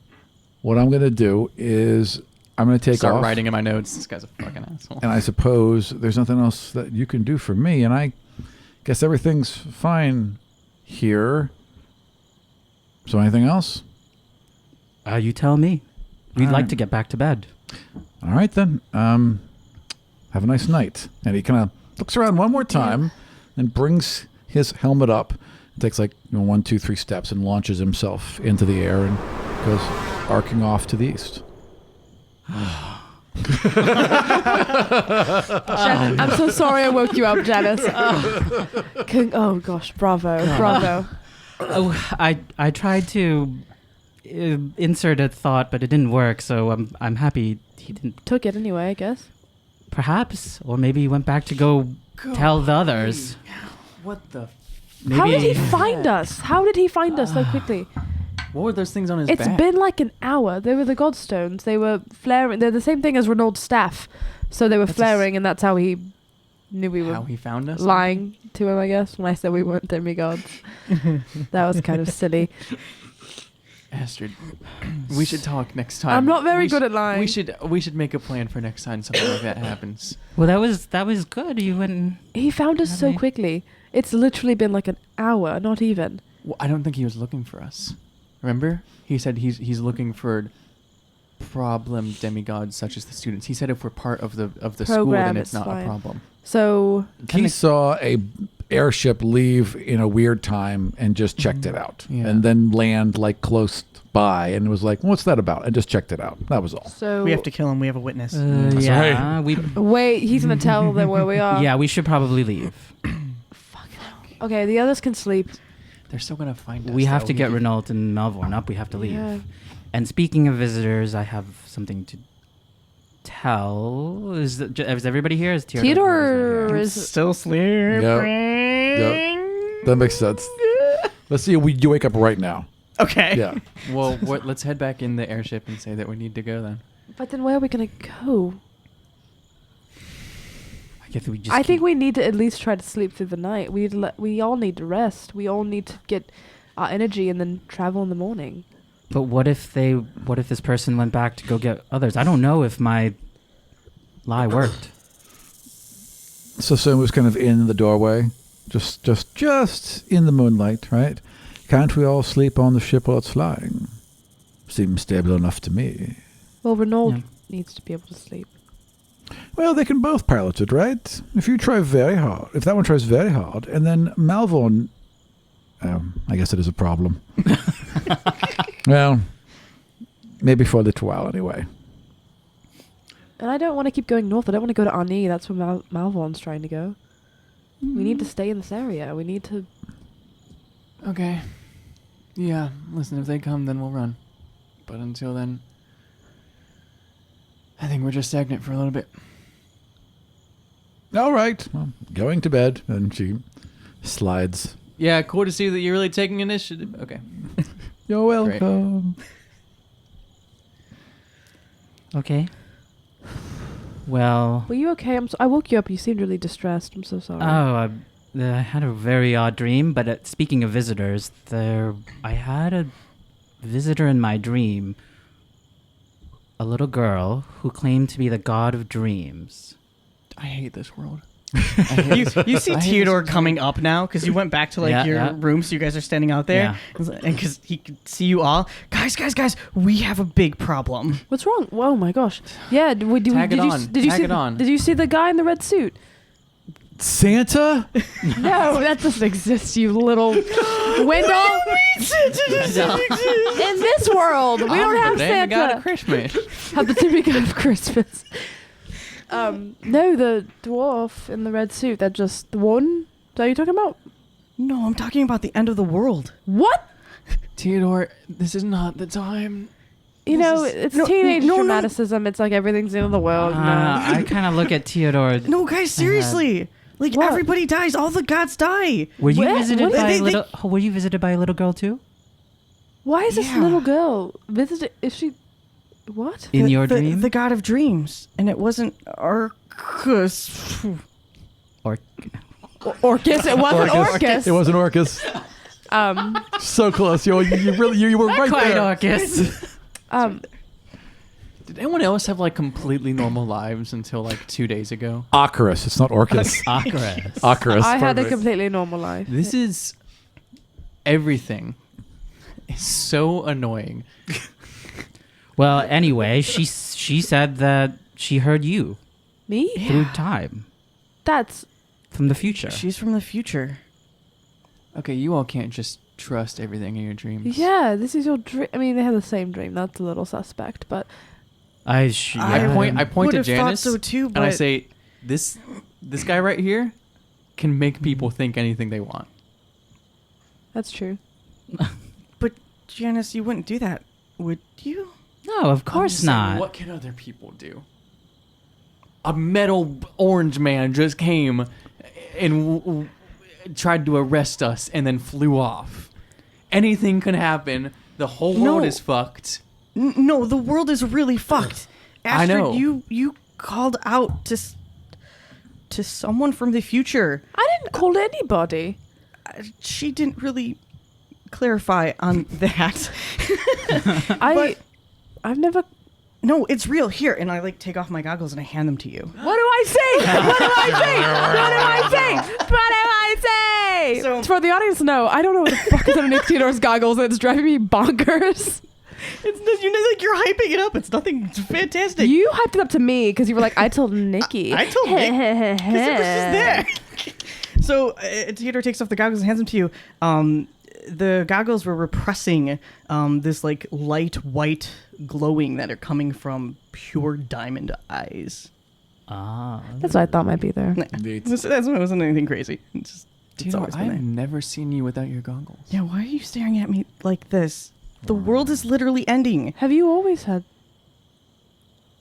What I'm going to do is I'm going to take Start off. writing in my notes. This guy's a fucking asshole. And I suppose there's nothing else that you can do for me. And I guess everything's fine here. So anything else? You tell me. We'd All like right. to get back to bed. All right, then. Have a nice night. And he kind of looks around one more time and brings his helmet up. Takes 1, 2, 3 steps and launches himself into the air and goes arcing off to the east. I'm so sorry I woke you up, Janice. Oh gosh, bravo. Oh, I tried to insert a thought, but it didn't work. So I'm happy he didn't. Took it anyway, I guess. Perhaps, or maybe he went back to go tell the others. What the? Maybe How did he find us? How did he find us so quickly? What were those things on his It's back? been like an hour. They were the Godstones. They were flaring. They're the same thing as Renault's staff. So they were flaring, and that's how he knew we were How he found us? lying to him, I guess, when I said we weren't demigods. That was kind of silly. Astrid, we should talk next time. I'm not very We good sh- at lying. We should make a plan for next time something like that happens. Well, that was good. You went. He found us so Okay. quickly. It's literally been like an hour, not even. Well, I don't think he was looking for us. Remember? He said he's looking for problem demigods such as the students. He said if we're part of the school, Program, then it's it's not fine. a problem. So He saw a airship leave in a weird time and just checked it out. Yeah. And then land close by and was like, what's that about? And just checked it out. That was all. We have to kill him. We have a witness. That's Yeah, we. wait. He's gonna tell them where we are. Yeah, we should probably leave. Okay, the others can sleep. They're still gonna find us. We have though. to get Renault and Melbourne up. We have to leave. Yeah. And speaking of visitors, I have something to tell. Is everybody here? Is Theodore is. Still sleeping. Yep. That makes sense. Let's see. You wake up right now. Okay. Yeah. Well, let's head back in the airship and say that we need to go then. But then where are we gonna go? I guess we just. I think we need to at least try to sleep through the night. We all need to rest. We all need to get our energy and then travel in the morning. But what if this person went back to go get others? I don't know if my lie worked. So Sam was kind of in the doorway, just in the moonlight, right? Can't we all sleep on the ship while it's flying? Seems stable enough to me. Well, Renault Yeah. needs to be able to sleep. Well, they can both pilot it, right? If that one tries very hard, and then Malvorn, I guess it is a problem. Well, maybe for a little while anyway. And I don't want to keep going north. I don't want to go to Arnie. That's where Malvorn's trying to go. We need to stay in this area. We need to. Okay. Yeah. Listen, if they come, then we'll run. But until then, I think we're just stagnant for a little bit. All right, well, going to bed, and she slides Yeah, cool to see that you're really taking initiative. Okay. You're welcome. Okay. Well, Were you okay? I woke you up. You seemed really distressed. I'm so sorry. I had a very odd dream. But speaking of visitors, I had a visitor in my dream. A little girl who claimed to be the god of dreams. I hate this world. You see Theodore coming up now because you went back to your room, so you guys are standing out there, and because he could see you all. Guys, we have a big problem. What's wrong? Oh my gosh. Yeah. Did you see the guy in the red suit? Santa? No, that doesn't exist, you little Wendell. In this world, we don't have Santa. God of Christmas. Have the demigod of Christmas. No, the dwarf in the red suit. The warden. Is that what you're talking about? No, I'm talking about the end of the world. What? Theodore, this is not the time. It's teenage dramaticism. It's like everything's the end of the world. I kind of look at Theodore. No, guys, seriously. What? Everybody dies. All the gods die. Were you visited by They- a little? Were you visited by a little girl too? Why is this little girl visited? Is she? What? In your dream? The god of dreams. And it wasn't Arcus. Orcus. It wasn't Orcus. It wasn't Orcus. So close. You were right Quite there. Orcus. Did anyone else have like completely normal lives until like 2 days ago? Ocarus. It's not Orcus. Ocarus. Ocarus. I had a perfect. completely normal life. This is everything. It's so annoying. Well, anyway, she said that she heard you Me? through time That's from the future. She's from the future. Okay, you all can't just trust everything in your dreams. yeah. This is your dream. I mean, they have the same dream. That's a little suspect, but I point to Would've thought Janice so too, and I but- say, this guy right here can make people think anything they want. that's true. But Janice, you wouldn't do that, would you? No, of I'm course just saying, not. What can other people do? A metal orange man just came and tried to arrest us and then flew off. Anything can happen. The whole world No. is fucked. No, the world is really fucked. I Astrid, know. you called out to someone from the future. I didn't call anybody. She didn't really clarify on that. I've never. No, it's real. Here, and I take off my goggles and I hand them to you. What do I say? What do I say? What do I say? What do I say? So- For the audience, no, I don't know what the fuck is underneath Theodore's goggles. And it's driving me bonkers. You're hyping it up. It's nothing. It's fantastic. You hyped it up to me because you were like, I told Nikki. I told Nick because it was just there. So Theodore takes off the goggles and hands them to you. The goggles were repressing this light white glowing that are coming from pure diamond eyes. That's what I thought might be there. Indeed. That wasn't anything crazy. It's Dude, always been I've there. never seen you without your goggles. Yeah, why are you staring at me like this? The world is literally ending. Have you always had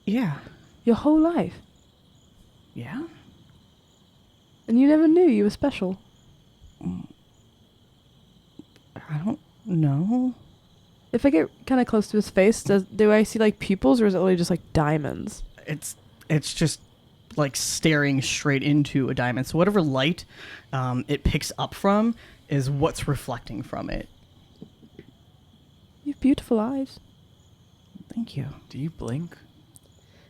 Yeah. your whole life? Yeah? And you never knew you were special? I don't know. If I get kind of close to his face, do I see like pupils or is it really just like diamonds? It's just like staring straight into a diamond. So whatever light it picks up from is what's reflecting from it. You have beautiful eyes. Thank you. Do you blink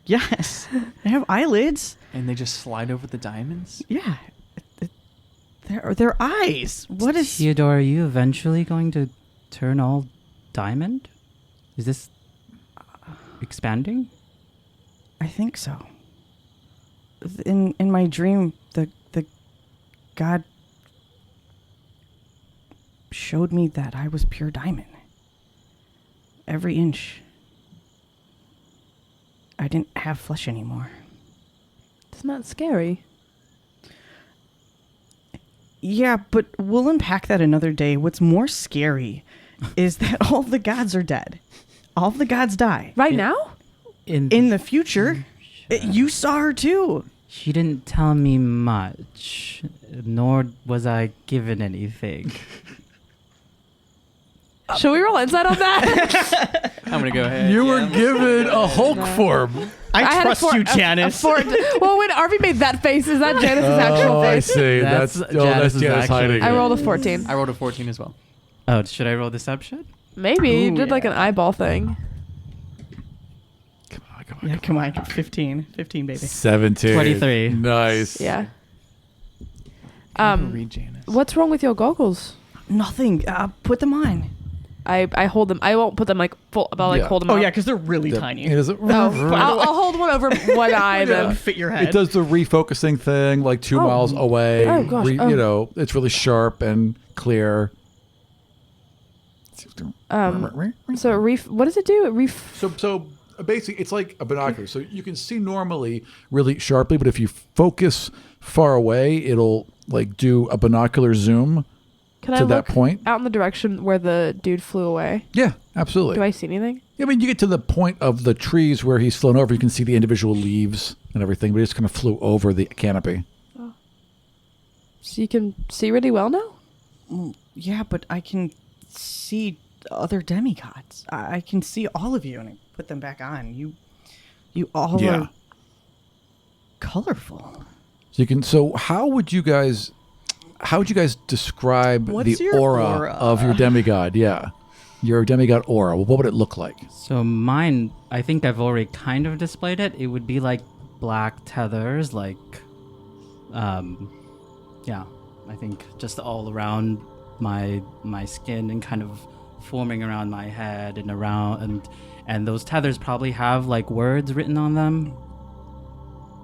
Yes. I have eyelids. and they just slide over the diamonds? Yeah. They're eyes. What is... Theodore, are you eventually going to turn all diamond? Is this expanding? I think so. In my dream, the god showed me that I was pure diamond. Every inch. I didn't have flesh anymore. It's not scary. Yeah, but we'll unpack that another day. What's more scary is that all the gods are dead. All the gods die. Right now? In the future, you saw her too. She didn't tell me much. nor was I given anything. Should we roll insight on that? I'm gonna go ahead. You were given a Hulk form. I had a trust four- you, a Janice. Well, when Arby made that face, is that Janice's actual Oh, I face? see. That's That's Janice's Janice actual hiding. I it. rolled a 14. I rolled a 14 as well. Oh, should I roll deception? Maybe you Ooh, did like an yeah. eyeball thing. Come on, come on. Yeah, come on. 15, baby. 17. 23. Nice. Yeah. Read Janice. What's wrong with your goggles? Nothing. Put them on. I hold them. I won't put them like full, but I'll like Yeah. hold them. Oh out. yeah, because they're really It tiny. is a- I'll hold one over one eye. They don't Then. fit your head. It does the refocusing thing, like 2 Oh. miles away. Oh, gosh. Oh. You know, it's really sharp and clear. So what does it do? It So basically, it's like a binocular. So you can see normally really sharply, but if you focus far away, it'll like do a binocular zoom Can to I that look point. out in the direction where the dude flew away? Yeah, absolutely. Do I see anything? I mean, you get to the point of the trees where he's flown over. You can see the individual leaves and everything, but he just kind of flew over the canopy. So you can see really well now? Yeah, but I can see other demigods. I can see all of you, and I put them back on. You all Yeah. are colorful. So you can. So how would you guys describe What's the your aura aura? of your demigod? Yeah, your demigod aura. What would it look like? So mine, I think I've already kind of displayed it. It would be like black tethers, like, yeah, I think just all around my skin and kind of forming around my head and around, and those tethers probably have like words written on them.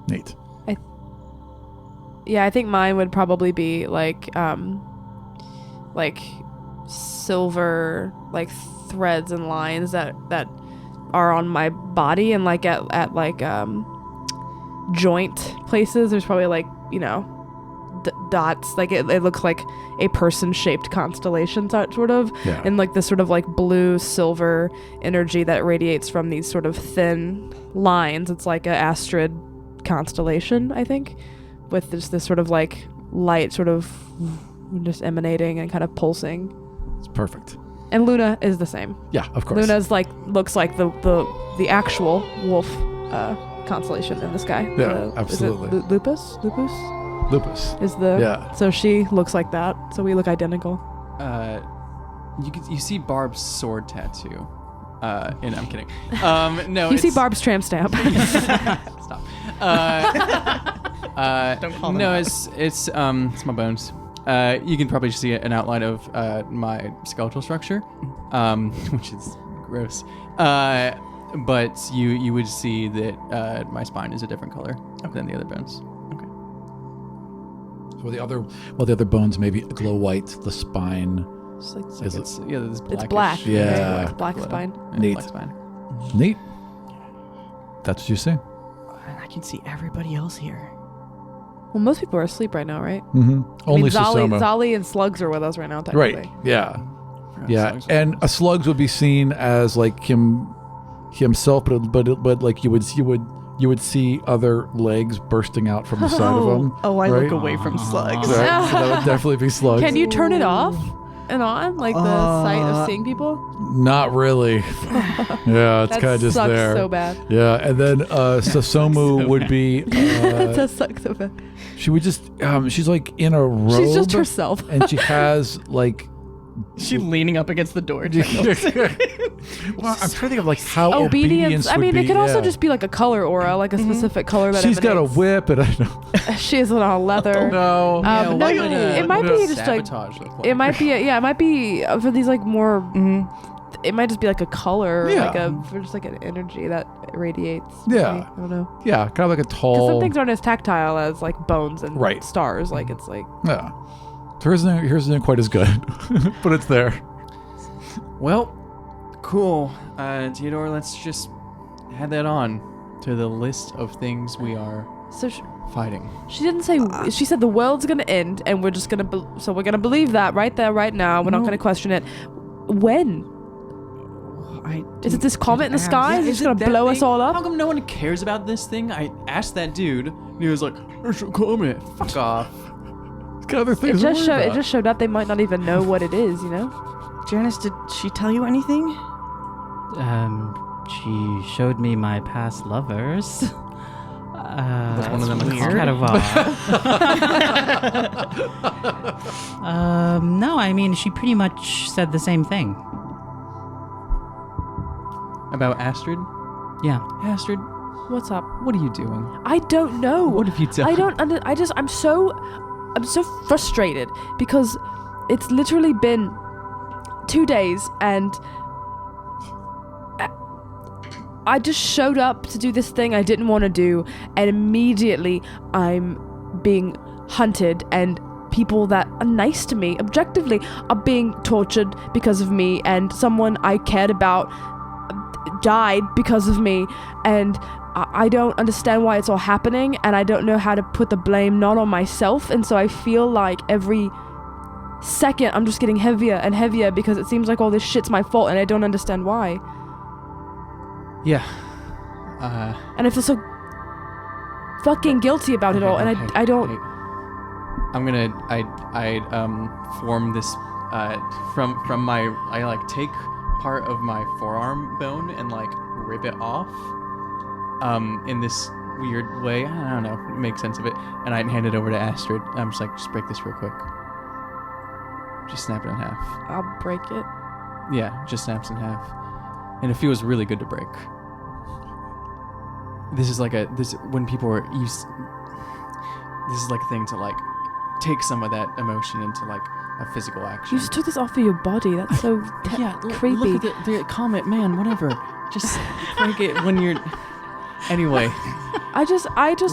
Neat. Yeah, I think mine would probably be like silver like threads and lines that are on my body, and like at like joint places there's probably like, you know, dots. Like it looks like a person shaped constellation sort of. Yeah. And like this sort of like blue silver energy that radiates from these sort of thin lines. It's like a Astrid constellation, I think, with this sort of like light sort of just emanating and kind of pulsing. It's perfect. And Luna is the same. Yeah, of course. Luna's like looks like the actual wolf constellation in the sky. Yeah, absolutely. Is it Lupus Lupus. is the Yeah. So she looks like that. So we look identical. You see Barb's sword tattoo. And I'm kidding. No, You see Barb's tramp stamp. Stop. Don't call them no, that. it's my bones. You can probably see an outline of my skeletal structure, which is gross. But you would see that my spine is a different color than the other bones. So the other bones maybe glow white. The spine. Just like, Is it- It's this it's blackish, black. Yeah. Right? Like black glow. spine. Yeah, Neat. Black spine. Neat. That's what you see. And I can see everybody else here. Well, most people are asleep right now, right? Mm-hmm. Only Zali, Susoma. Zali and Slugs are with us right now, technically. Right. Yeah. Forgot Yeah. slugs. And a slugs would be seen as like himself, but like you would see other legs bursting out from the side of him. Oh, I right? look away from slugs. Right? So that would definitely be slugs. Can you turn it off and on, like the sight of seeing people? Not really. Yeah, it's That kind of just sucks there. so bad. Yeah, and then Sasomu would be. That sucks so bad. She would just. She's like in a robe. She's just herself. and she has like. She's leaning up against the door. Well, I'm trying to think of like how obedience. I would mean, be, it could also yeah. just be like a color aura, like a specific color that She's got a emanates. whip, and I know. She is on leather. No. Yeah, No, what would it might be just like sabotage look like? it might be it might be for these like more. It might just be like a color, Yeah. like for just like an energy that radiates. Yeah. maybe. I don't know. Yeah, kind of like a Because tall. some things aren't as tactile as like bones and Right. stars. Like it's like Yeah. So hers isn't quite as good, but it's there. Well, cool. Theodore, let's just add that on to the list of things we are so. fighting. She didn't say. She said the world's gonna end, and we're just gonna. So we're gonna believe that right there, right now. We're not gonna question it. When is it? This comet in the sky? Is it just gonna blow us all How up? come no one cares about this thing? I asked that dude, and he was like, "There's a comet." Fuck off. got other It things to worry it about. just showed up. They might not even know what it is, you know? Janice, did she tell you anything? She showed me my past lovers. Was one of them it's weird? kind of odd. No, I mean, she pretty much said the same thing. About Astrid? Yeah. Astrid, What's up? what are you doing? I don't know. What have you done? I don't I'm so frustrated because it's literally been 2 days and I just showed up to do this thing I didn't want to do, and immediately I'm being hunted, and people that are nice to me objectively are being tortured because of me, and someone I cared about died because of me, and I don't understand why it's all happening, and I don't know how to put the blame not on myself, and so I feel like every second I'm just getting heavier and heavier because it seems like all this shit's my fault and I don't understand why. Yeah. And I feel so fucking guilty about it all, and I don't. Hey. I'm gonna form this from my take part of my forearm bone and like rip it off in this weird way. I don't know, make sense of it, and I'd hand it over to Astrid. I'm just like, just break this real quick. Just snap it in half. I'll break it. Yeah, just snaps in half, and it feels really good to break. This is like when people are used. This is like a thing to like take some of that emotion into like a physical action. You just took this off of your body. That's so creepy. Look at the comment, man. Whatever. Just break it when you're. Anyway, I just.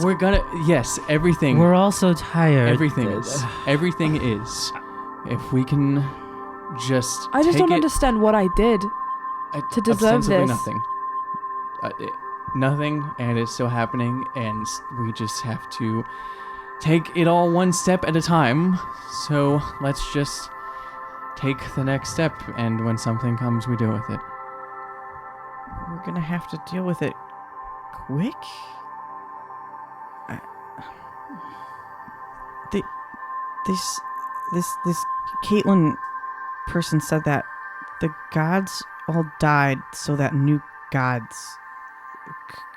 we're gonna. Yes, everything. We're all so tired. Everything is. Everything is. If we can just. I just take don't it, understand what I did to deserve ostensibly this. Nothing. Nothing, and it's still happening, and we just have to take it all one step at a time. So let's just take the next step, and when something comes, we deal with it. We're gonna have to deal with it quick. This Caitlin person said that the gods all died so that new gods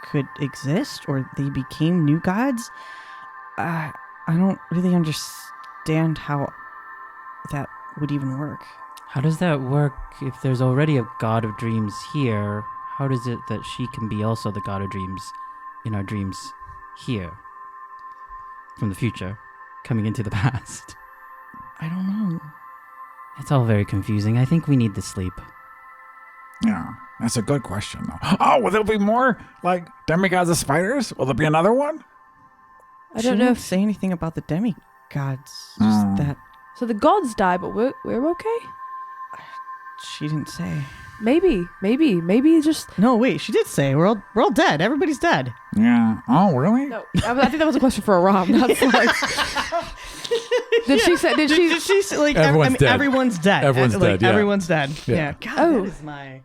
could exist, or they became new gods. I don't really understand how that would even work. How does that work if there's already a god of dreams here? How does it that she can be also the god of dreams in our dreams here? From the future, coming into the past. I don't know. It's all very confusing. I think we need to sleep. Yeah, that's a good question, though. Oh, will there be more, like, demigods of spiders? Will there be another one? I She don't know didn't if say anything about the demigods. Just that so. The gods die, but we're okay. she didn't say. Maybe just. No, wait, she did say we're all dead. Everybody's dead. Yeah. Oh, really? No, I think that was a question for a Rob, not Slug. Did she say? Did she? Did she say, like Everyone's dead. Everyone's dead. Everyone's Like, dead, yeah. Everyone's dead. Yeah. Yeah. God, Oh. that is my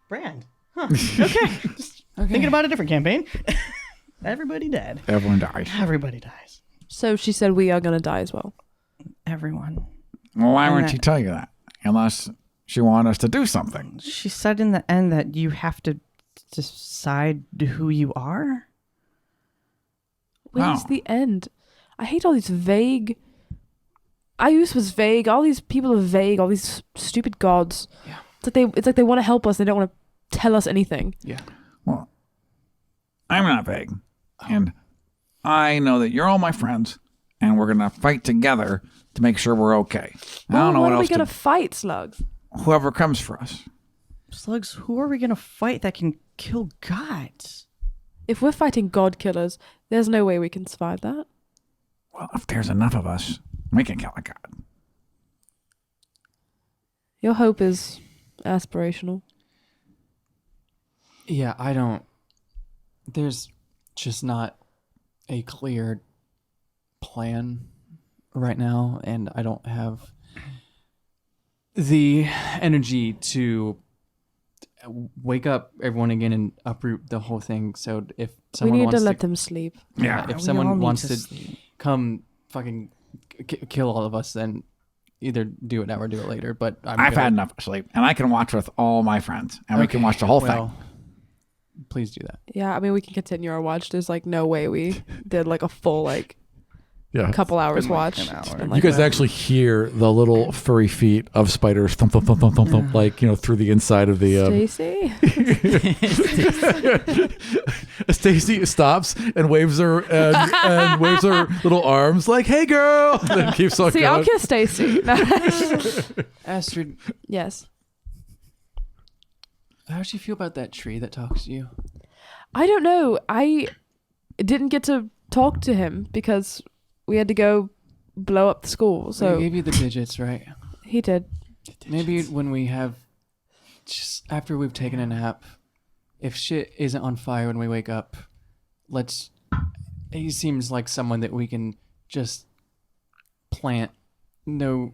brand. Huh. Okay. Just thinking about a different campaign. Everybody dead. Everyone dies. Everybody dies. So she said we are gonna die as well. Everyone. Well, why And wouldn't that- she tell you that? Unless she wanted us to do something. She said in the end that you have to decide who you are. Where's Oh. the end? I hate all these vague. Ius was vague. All these people are vague. All these stupid gods. Yeah. It's like they want to help us. They don't want to tell us anything. Yeah. Well, I'm not vague. And I know that you're all my friends, and we're going to fight together to make sure we're okay. I don't know what what are we else gonna fight, Slugs? whoever comes for us. Slugs, who are we going to fight that can kill gods? If we're fighting god killers, there's no way we can survive that. Well, if there's enough of us, we can kill a god. Your hope is aspirational. Yeah, I don't. There's just not a clear plan right now, and I don't have the energy to wake up everyone again and uproot the whole thing. So if We someone need wants to let them sleep. if We all someone need wants to to sleep. come fucking kill all of us, then either do it now or do it later. But I've had enough sleep, and I can watch with all my friends, and we can watch the whole thing. Please do that. Yeah, I mean, we can continue our watch. There's like no way we did like a full like Yeah. couple hours watch. You guys actually hear the little furry feet of spiders thump, thump, thump, thump, thump, thump, like, through the inside of the... Stacy? Stacy stops and waves her little arms like, "Hey, girl!" And then keeps on See, going. I'll kiss Stacy. Astrid, Yes. how does she feel about that tree that talks to you? I don't know. I didn't get to talk to him because we had to go blow up the school. So He gave you the digits, right? he did. Maybe when we have, just after we've taken a nap, if shit isn't on fire when we wake up, he seems like someone that we can just plant, no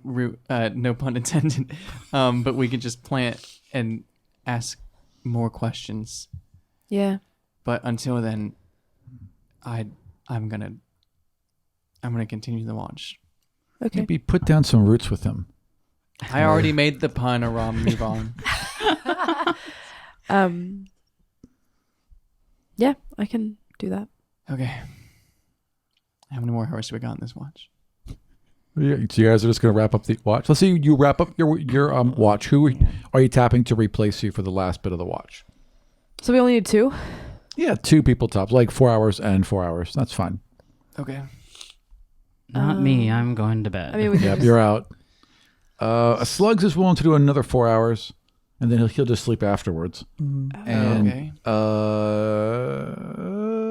pun intended, but we can just plant and ask more questions. Yeah. But until then, I'm gonna continue the watch. Okay. Maybe put down some roots with him. I already made the pun, Aram. Move on. Yeah, I can do that. Okay. How many more hours do we got in this watch? Yeah, so you guys are just going to wrap up the watch. Let's see you wrap up your watch. Who are you tapping to replace you for the last bit of the watch? So we only need 2? Yeah, 2 people tops, like 4 hours and 4 hours. That's fine. Okay. Not me. I'm going to bed. I mean, we can Yep, just- you're out. Slugs is willing to do another 4 hours, and then he'll just sleep afterwards. And Okay.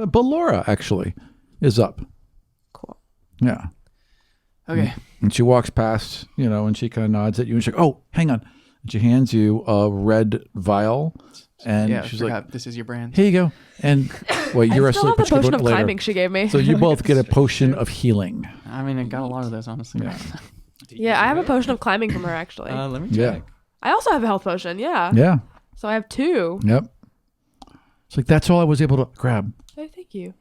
Ballora actually is up. Cool. Yeah. Okay. And she walks past, and she kind of nods at you, and she's like, "Oh, hang on." And she hands you a red vial, and Yeah, she's forgot like, this is your brand. "Here you go." And wait, you're I still asleep, have but the you can potion do of it later. climbing she gave me. So you both get a potion of healing. I mean, I got a lot of those, honestly. Yeah. Yeah, I have a potion of climbing from her actually. Let me Yeah. check. I also have a health potion. Yeah. Yeah. So I have 2. Yep. It's like that's all I was able to grab. Oh, thank you.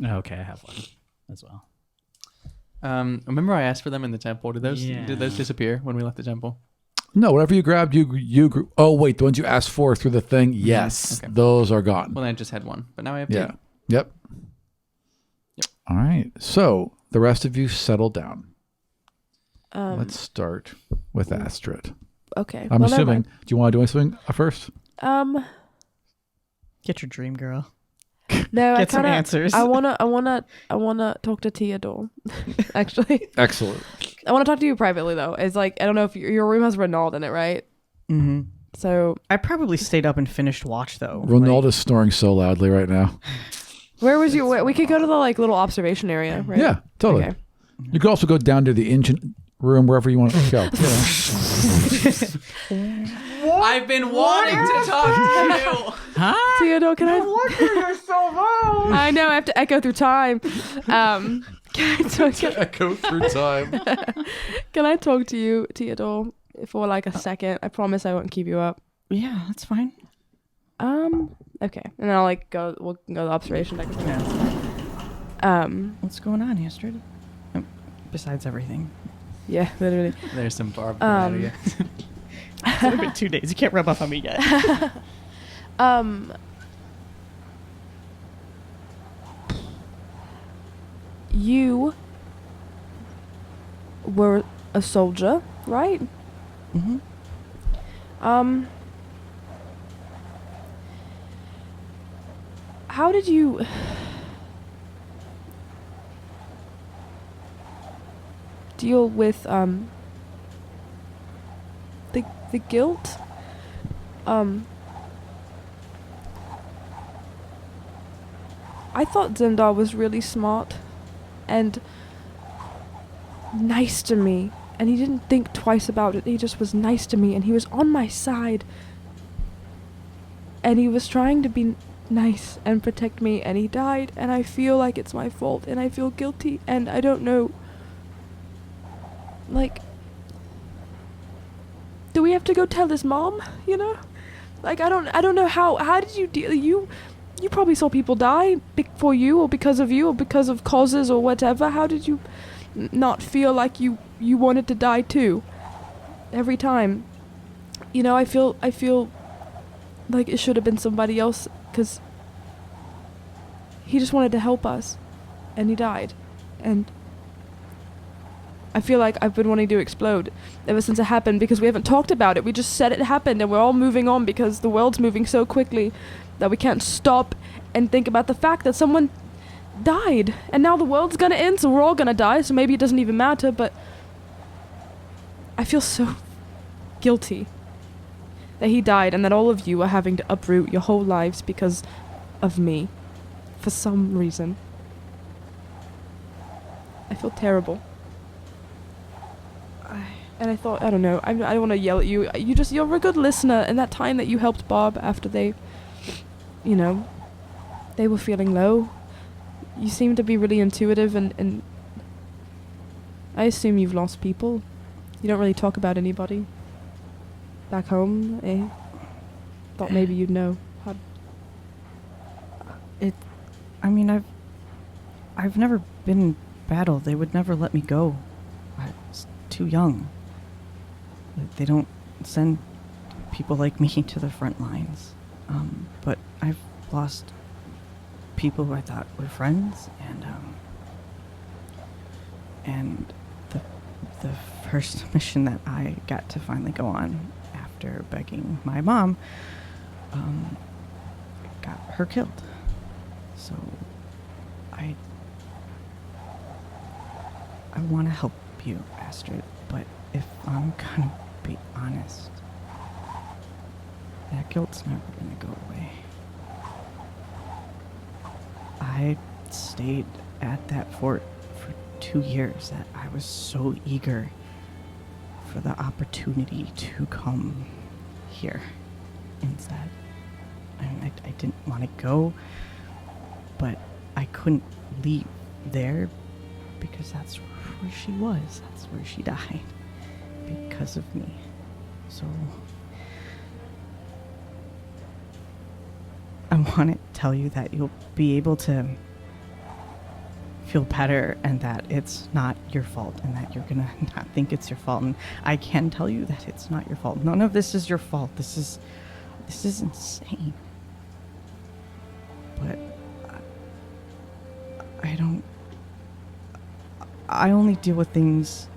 Okay, I have one as well. Remember I asked for them in the temple. Did those Yeah. disappear when we left the temple? No, whatever you grabbed, oh wait, the ones you asked for through the thing, yes, Okay. those are gone. Well, then I just had one, but now I have 2. Yeah. Yep. All right. So the rest of you settle down. Let's start with Astrid. Okay. I'm well, never assuming. mind. Do you want to do something first? Get your dream, girl. No, Get some I answers. I wanna talk to Theodore. Actually, Excellent. I want to talk to you privately though. It's like I don't know if your room has Renaud in it, right? Mm-hmm. So I probably stayed up and finished watch though. Ronald is snoring so loudly right now. where was you? We could go to the like little observation area, right? Yeah, totally. Okay. You could also go down to the engine room, wherever you want to go. I've been wanting to talk to you. Theodore, can I know I have to echo through time. Can Echo through time. I talk to you, Theodore, for like a second? I promise I won't keep you up. Yeah, that's fine. Okay, and then I'll like go. We'll go to the observation deck. What's going on, Astrid? Besides everything. Yeah, literally. There's some barb out of you. It's only been 2 days. You can't rub off on me yet. You were a soldier, right? Mm-hmm. How did you deal with the guilt? I thought Zendar was really smart and nice to me, and he didn't think twice about it. He just was nice to me, and he was on my side, and he was trying to be nice and protect me, and he died, and I feel like it's my fault, and I feel guilty, and I don't know, like, do we have to go tell his mom, like I don't know how did you deal? You probably saw people die for you or because of you or because of causes or whatever. How did you not feel like you wanted to die too. Every time. You know, I feel like it should have been somebody else, because he just wanted to help us, and he died. And I feel like I've been wanting to explode ever since it happened, because we haven't talked about it. We just said it happened, and we're all moving on because the world's moving so quickly that we can't stop and think about the fact that someone died, and now the world's gonna end, so we're all gonna die, so maybe it doesn't even matter. But I feel so guilty that he died, and that all of you are having to uproot your whole lives because of me, for some reason. I feel terrible. And I thought, I don't know, I don't want to yell at you. You're a good listener. And that time that you helped Bob after they, you know, they were feeling low, you seem to be really intuitive, and I assume you've lost people. You don't really talk about anybody back home, eh? Thought maybe you'd know. I've never been in battle. They would never let me go. I was too young. They don't send people like me to the front lines. But I've lost people who I thought were friends, and the first mission that I got to finally go on after begging my mom, got her killed. So I want to help you, Astrid, but if I'm gonna be honest, that guilt's never gonna go away. I stayed at that fort for 2 years. That I was so eager for the opportunity to come here instead. I didn't want to go, but I couldn't leave there because that's where she was. That's where she died because of me. So I want to tell you that you'll be able to feel better, and that it's not your fault, and that you're gonna not think it's your fault. And I can tell you that it's not your fault. None of this is your fault. This is insane. But I only deal with things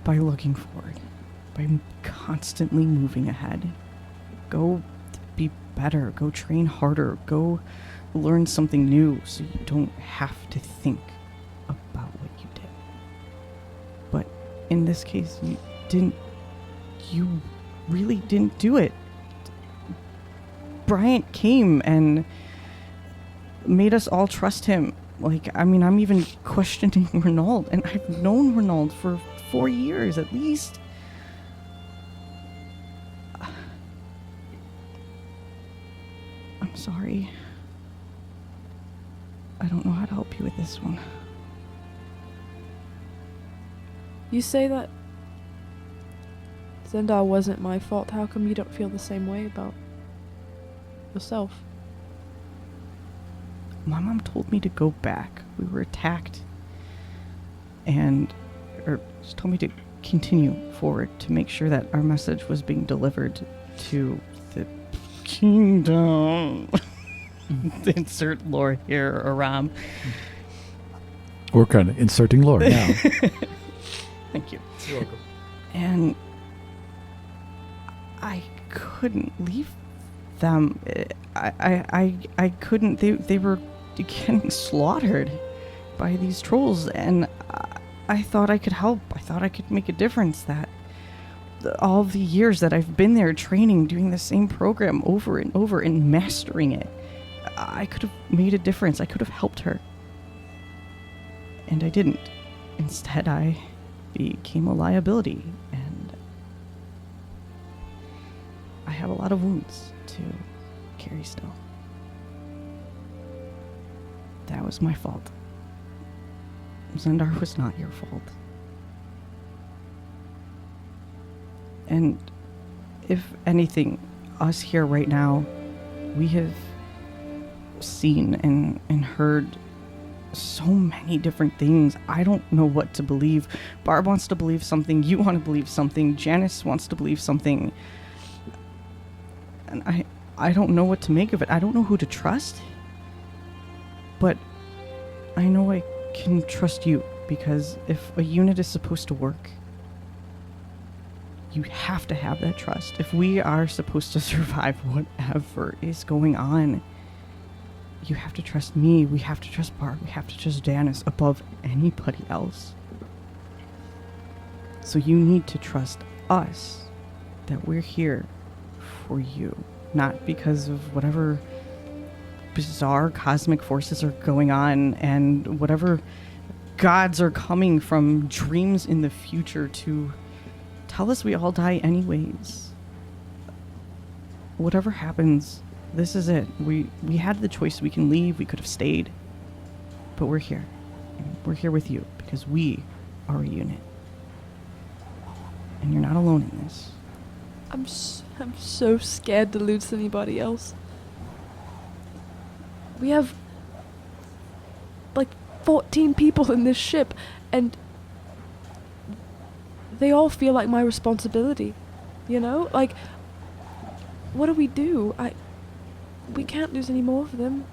by looking forward, by constantly moving ahead. Go be better, go train harder, go learn something new so you don't have to think about what you did. But in this case, you really didn't do it. Bryant came and made us all trust him. I'm even questioning Renaud, and I've known Renaud for 4 years at least. I'm sorry. I don't know how to help you with this one. You say that Zendar wasn't my fault. How come you don't feel the same way about yourself? My mom told me to go back. We were attacked. She told me to continue forward to make sure that our message was being delivered to the kingdom. Insert lore here, Aram. We're kind of inserting lore now. Thank you. You're welcome. And I couldn't leave them. I couldn't. They were getting slaughtered by these trolls, and I thought I could help. I thought I could make a difference. That all the years that I've been there training, doing the same program over and over and mastering it, I could have made a difference. I could have helped her. And I didn't. Instead, I became a liability, and I have a lot of wounds to carry still. That was my fault. Zendar was not your fault. And if anything, us here right now, we have seen and heard so many different things. I don't know what to believe. Barb wants to believe something. You want to believe something. Janice wants to believe something. And I don't know what to make of it. I don't know who to trust. But I know I can trust you, because if a unit is supposed to work, you have to have that trust. If we are supposed to survive whatever is going on, you have to trust me. We have to trust Barb. We have to trust Janice above anybody else. So you need to trust us, that we're here for you, not because of whatever bizarre cosmic forces are going on and whatever gods are coming from dreams in the future to tell us we all die anyways. Whatever happens, this is it. We had the choice. We can leave. We could have stayed. But we're here. We're here with you because we are a unit. And you're not alone in this. I'm so scared to lose anybody else. We have like 14 people in this ship, and they all feel like my responsibility. You know? Like, what do? We can't lose any more of them.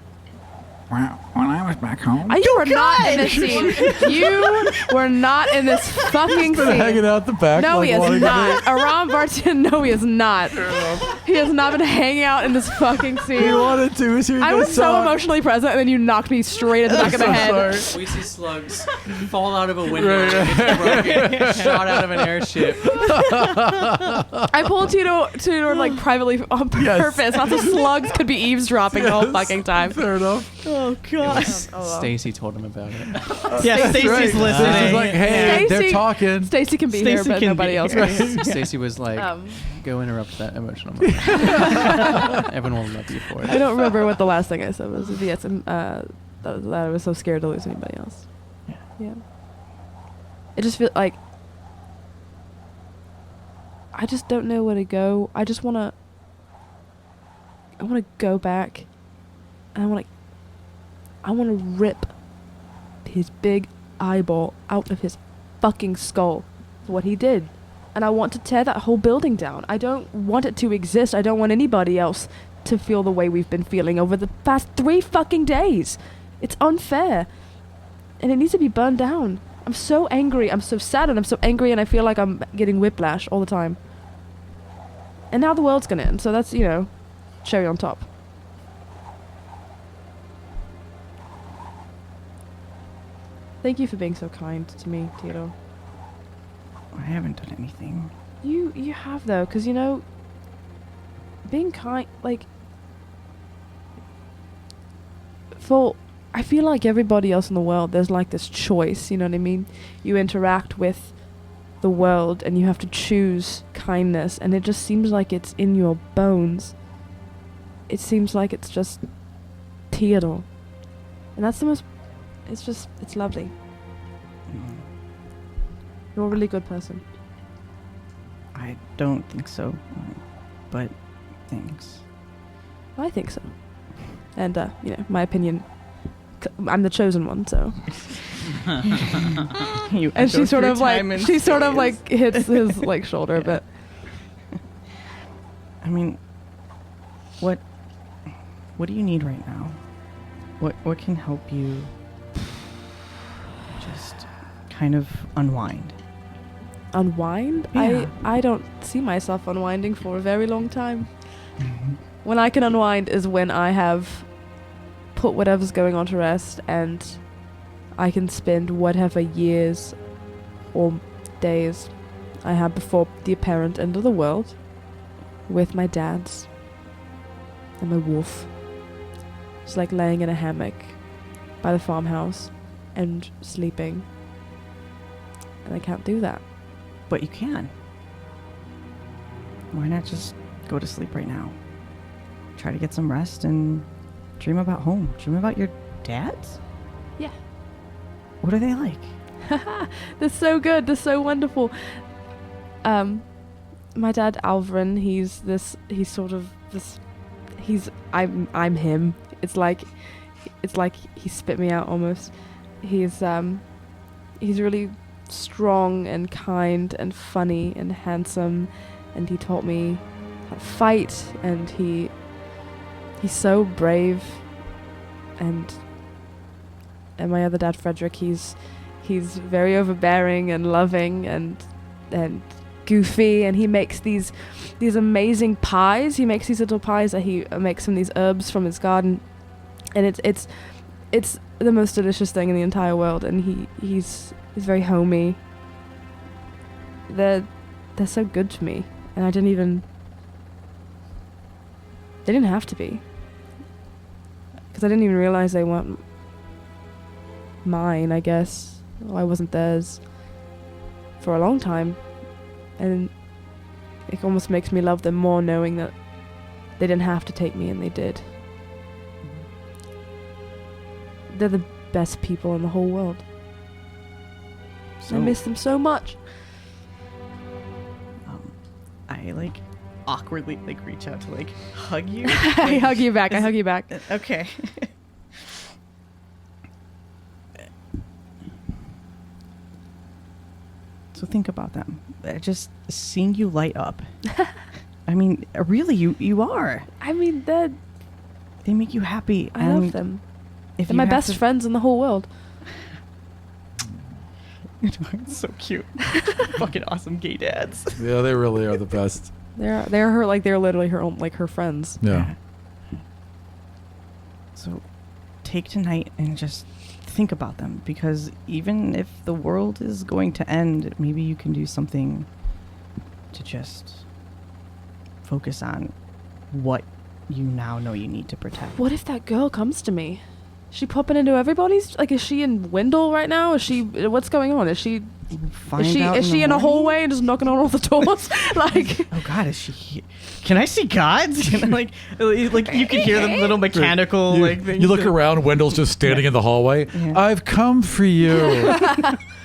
Well, when I was back home, You were not in this scene. You were not in this fucking Been scene. hanging out the back. No, like he is wanting not. Aram Barton, no, he is not. He has not been hanging out in this fucking He scene. wanted to. So I was so emotionally present, and then you knocked me straight at the back of the head. We see slugs fall out of a window, get broken, shot out of an airship. I pulled Theodore like privately on purpose, not so slugs could be eavesdropping the whole fucking time. Fair enough. Oh, God. Stacy told him about it. Yeah, Stacy's Right. listening. Stacy's like, hey, they're Stacey- talking. Stacy can be here, Stacey but can nobody be else here. can. Stacy was like, go interrupt that emotional moment. Everyone will love you for it. I don't remember what the last thing I said was. Yes, that I was so scared to lose anybody else. Yeah. It just feels like I just don't know where to go. I want to go back, and I want to rip his big eyeball out of his fucking skull for what he did. And I want to tear that whole building down. I don't want it to exist. I don't want anybody else to feel the way we've been feeling over the past 3 fucking days. It's unfair. And it needs to be burned down. I'm so angry. I'm so sad, and I'm so angry, and I feel like I'm getting whiplash all the time. And now the world's gonna end, so that's, cherry on top. Thank you for being so kind to me, Theodore. I haven't done anything. You have, though, because, being kind, like, I feel like everybody else in the world, there's like this choice, you know what I mean? You interact with the world and you have to choose kindness, and it just seems like it's in your bones. It seems like it's just Theodore. And that's the most, it's lovely. You're a really good person. I don't think so. But thanks. I think so. And, my opinion, I'm the chosen one, so. And she sort of like hits his like shoulder a bit. I mean, what do you need right now? What can help you just kind of unwind? Unwind? Yeah. I don't see myself unwinding for a very long time. When I can unwind is when I have put whatever's going on to rest, and I can spend whatever years or days I have before the apparent end of the world with my dads and my wolf. Just like laying in a hammock by the farmhouse and sleeping. And I can't do that. But you can. Why not just go to sleep right now? Try to get some rest and dream about home. Dream about your dads? Yeah. What are they like? They're so good. They're so wonderful. My dad, Alvarin, I'm him. It's like it's like he spit me out almost. He's really strong and kind and funny and handsome, and he taught me how to fight, and he's so brave. And my other dad, Frederick, he's very overbearing and loving and goofy, and he makes these amazing pies. He makes these little pies that he makes from these herbs from his garden, and it's the most delicious thing in the entire world. And he's very homey. They're so good to me, and they didn't have to be, because I didn't even realize they weren't mine, I guess. Well, I wasn't theirs for a long time, and it almost makes me love them more knowing that they didn't have to take me, and they did. They're the best people in the whole world. I miss them so much. I like awkwardly like reach out to like hug you. I hug you back. Okay. So think about them. Just seeing you light up. I mean, really, you are. I mean, They make you happy. I love them. They're my best friends in the whole world. It's so cute. Fucking awesome gay dads. Yeah, they really are the best. They're literally her own, like her friends. Yeah. So take tonight and just think about them, because even if the world is going to end, maybe you can do something to just focus on what you now know you need to protect. What if that girl comes to me? Is she popping into everybody's? Like, is she in Wendell right now? Is she? What's going on? Is she? Is she in a hallway and just knocking on all the doors? Like, oh God, is she here? Can I see gods? like you can hear them little mechanical things. You look around, Wendell's just standing in the hallway. Yeah. I've come for you.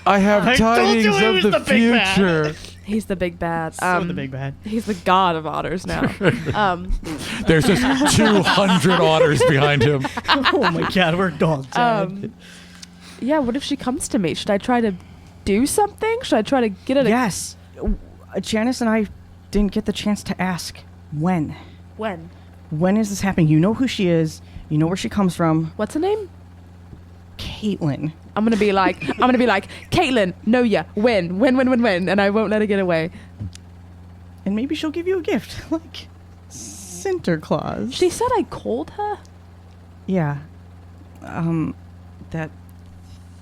I have tidings of the future. He's the big bad. The big bad. He's the god of otters now. There's just 200 otters behind him. Oh my God, we're dogs. Yeah, what if she comes to me? Should I try to do something? Should I try to get it? Yes. Janice and I didn't get the chance to ask when. When is this happening? You know who she is. You know where she comes from. What's her name? Caitlin. I'm gonna be like, Caitlin, know ya, when, and I won't let her get away. And maybe she'll give you a gift, like Santa Claus. She said I called her. Yeah. That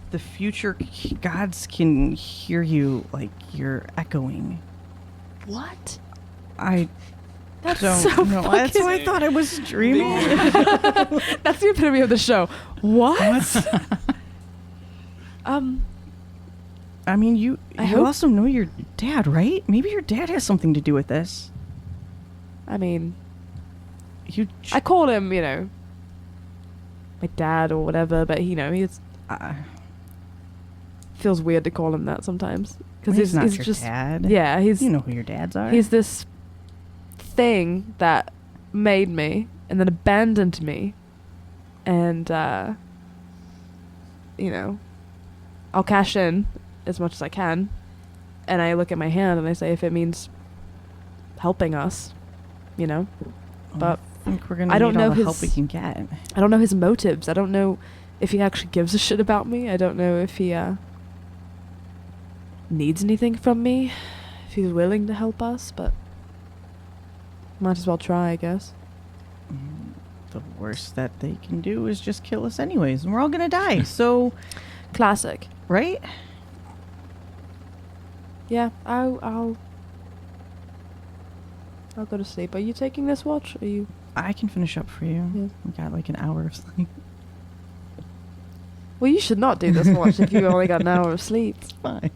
the future gods can hear you, like you're echoing. What? That's so know. That's why I thought I was dreaming. That's the epitome of the show. What? I mean, you also know your dad, right? Maybe your dad has something to do with this. I mean, I call him, my dad or whatever, but he's feels weird to call him that sometimes, because he's not your just dad. Yeah, you know who your dads are. He's this thing that made me and then abandoned me, and I'll cash in as much as I can, and I look at my hand and I say, if it means helping us, but I think we're gonna need all the help we can get. I don't know his motives. I don't know if he actually gives a shit about me. I don't know if he needs anything from me, if he's willing to help us, but might as well try, I guess. The worst that they can do is just kill us anyways, and we're all gonna die. So classic, right? Yeah, I'll go to sleep. Are you taking this watch? Are you? I can finish up for you. Yeah. We got like an hour of sleep. Well, you should not do this watch if you only got an hour of sleep. It's fine.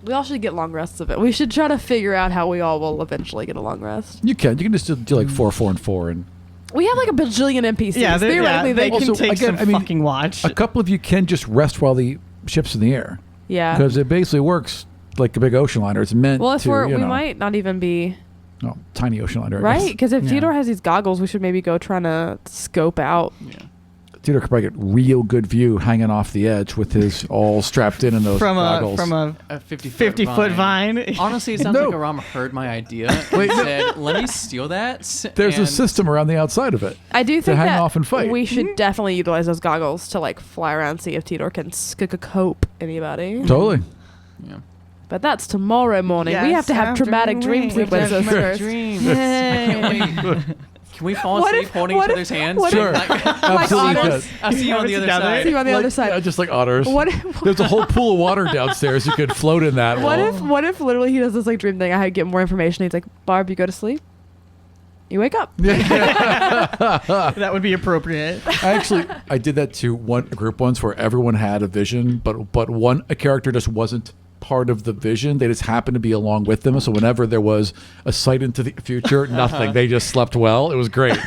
We all should get long rests of it. We should try to figure out how we all will eventually get a long rest. You can just do like 4, 4, and 4, and we have like a bajillion NPCs. Yeah, theoretically they can also, take again, some fucking watch. A couple of you can just rest while the ship's in the air. Yeah, because it basically works like a big ocean liner. It's meant. Well, if to, we might not even be. No, tiny ocean liner. Right, because if Theodore has these goggles, we should maybe go trying to scope out Theodore could probably get real good view hanging off the edge with his all strapped in those goggles. From a A 50-foot vine. Honestly, it sounds No. like Aram heard my idea and said, let me steal that. There's a and- system around the outside of it. I do think hang that off and fight. we should definitely utilize those goggles to like fly around and see if Theodore can cope anybody. Totally. Yeah. But that's tomorrow morning. We Yes, have to have after traumatic dream we have to sequences have first. Dreams. I can't wait. Can we fall What asleep if- holding what each if- other's hands? what if- Sure. Like, Absolutely. otters. could. I'll see you on the other Together. side. See you on the other side. Yeah, just like otters. What if, There's a whole pool of water downstairs. You could float in that. what if literally he does this like dream thing? I get more information. He's like, Barb, you go to sleep. You wake up. That would be appropriate. I did that to one group once where everyone had a vision, but a character just wasn't part of the vision. They just happened to be along with them. So whenever there was a sight into the future, nothing. They just slept well. It was great.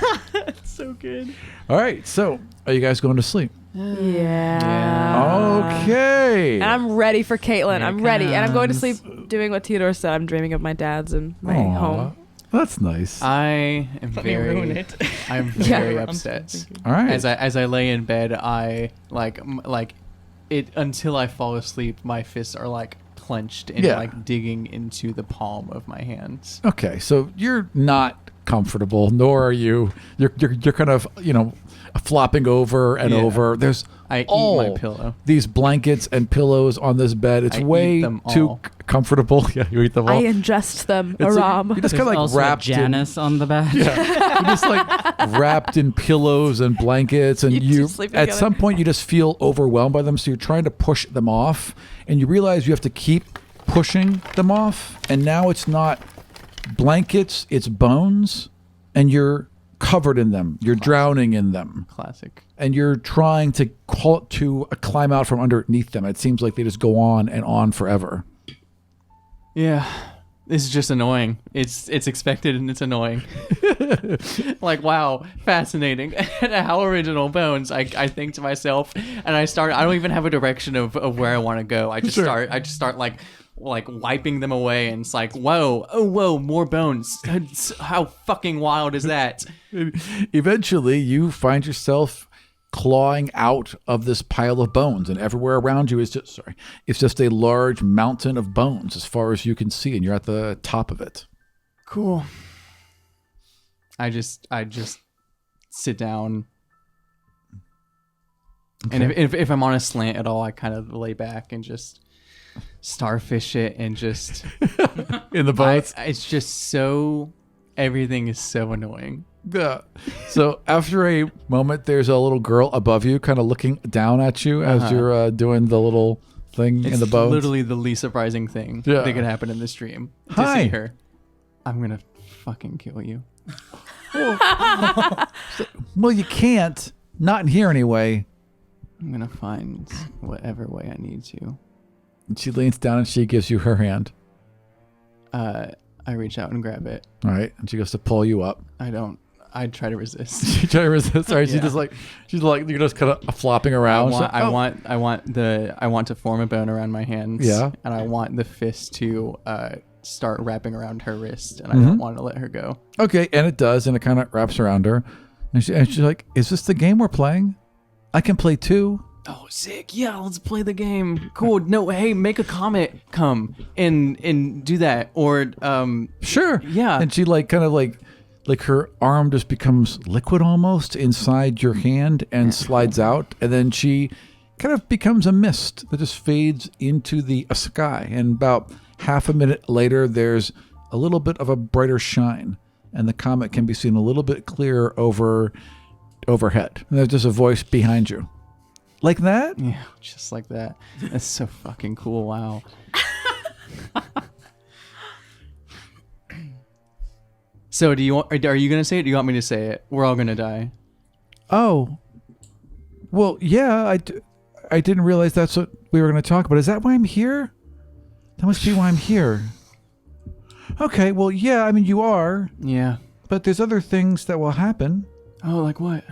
So good. All right. So are you guys going to sleep? Yeah. Okay. And I'm ready for Caitlin. Here I'm it ready. And I'm going to comes. sleep doing what Theodore said. I'm dreaming of my dad's and my Aw, home. That's nice. I am Let me ruin very, it. I'm very I'm upset. All right. As I lay in bed, I like it until I fall asleep. My fists are like clenched and Yeah. like digging into the palm of my hands. Okay, so you're not comfortable, nor are you. You're kind of flopping over and Yeah. over. There's I eat all my pillow. these blankets and pillows on this bed. It's I eat way them too all. comfortable. Yeah, you eat them all. I ingest them, It's like- Aram. you just There's kind of like also a wrapped Janice on the bed. You're just like wrapped in pillows and blankets, and You you two sleep at together. some point you just feel overwhelmed by them. So you're trying to push them off, and you realize you have to keep pushing them off. And now it's not blankets; it's bones, and you're covered in them. You're drowning in them, Classic. and you're trying to climb out from underneath them. It seems like they just go on and on forever. Yeah. This is just annoying. It's expected and it's annoying. Like, wow, fascinating. And how original Bones. I think to myself, and I don't even have a direction of where I want to go. I just start like wiping them away, and it's like, whoa, more bones. How fucking wild is that? Eventually, you find yourself clawing out of this pile of bones, and everywhere around you is it's just a large mountain of bones as far as you can see, and you're at the top of it. Cool. I just sit down, and if I'm on a slant at all, I kind of lay back and just starfish it, and just In the bones. it's just so, everything is so annoying. Yeah. So after a moment, there's a little girl above you, kind of looking down at you as you're doing the little thing It's in the bones. literally the least surprising thing Yeah. that could happen in this dream. To Hi. see her, I'm gonna fucking kill you. Well, you can't. Not in here anyway. I'm gonna find whatever way I need to. And she leans down and she gives you her hand. I reach out and grab it. All right. And she goes to pull you up. I try to resist. She tries to resist. All right. Yeah. She's like, you're just kind of flopping around. I want to form a bone around my hands. Yeah. And I want the fist to start wrapping around her wrist, and Mm-hmm. I don't want to let her go. Okay, and it does, and it kind of wraps around her. And she's like, is this the game we're playing? I can play too. Oh, sick! Yeah, let's play the game. Cool. No, hey, make a comet come and do that, or Sure. Yeah. And she kind of her arm just becomes liquid almost inside your hand and slides out. And then she kind of becomes a mist that just fades into the sky. And about half a minute later, there's a little bit of a brighter shine. And the comet can be seen a little bit clearer overhead. And there's just a voice behind you. Like that? Yeah, just like that. That's so fucking cool. Wow. So are you gonna say it? Or do you want me to say it? We're all gonna die. Oh. Well, yeah, I didn't realize that's what we were going to talk about. Is that why I'm here? That must be why I'm here. Okay, well, yeah, I mean, you are. Yeah. But there's other things that will happen. Oh, like what?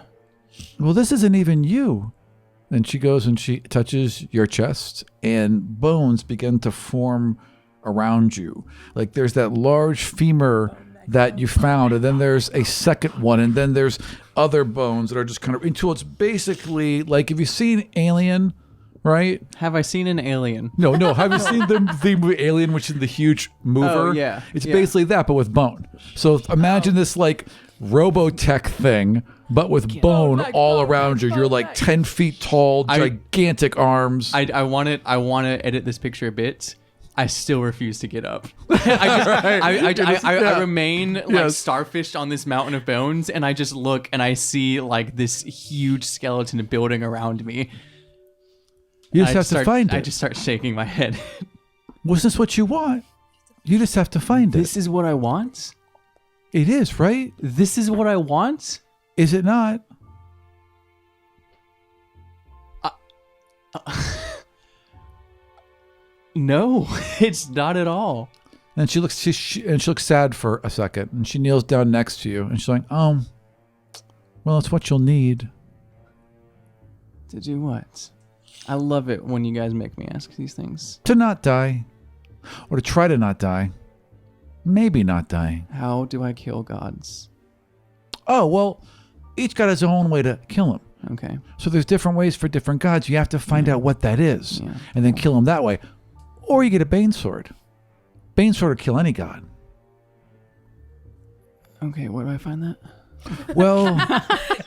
Well, this isn't even you. Then she goes and she touches your chest, and bones begin to form around you. Like there's that large femur that you found, and then there's a second one, and then there's other bones that are just kind of until it's basically like, have you seen Alien, right? Have I seen an alien? No. Have you seen the movie Alien, which is the huge mover? Oh, yeah. It's basically that, but with bone. So imagine this like Robotech thing, but with bone all around you. You're like 10 feet tall, gigantic arms. I want to edit this picture a bit. I still refuse to get up. I remain like starfish on this mountain of bones, and I just look and I see like this huge skeleton building around me. You just have to find it. I just start shaking my head. Was this what you want? You just have to find it. This is what I want? It is, right? This is what I want? Is it not? No, it's not at all. And she looks she looks sad for a second, and she kneels down next to you, and she's like, well, it's what you'll need. To do what? I love it when you guys make me ask these things. To not die. Or to try to not die. Maybe not die. How do I kill gods? Oh, well, each god has his own way to kill him. Okay. So there's different ways for different gods. You have to find out what that is, and then kill him that way. Or you get a Bane sword. Bane sword will kill any god. Okay, where do I find that? Well,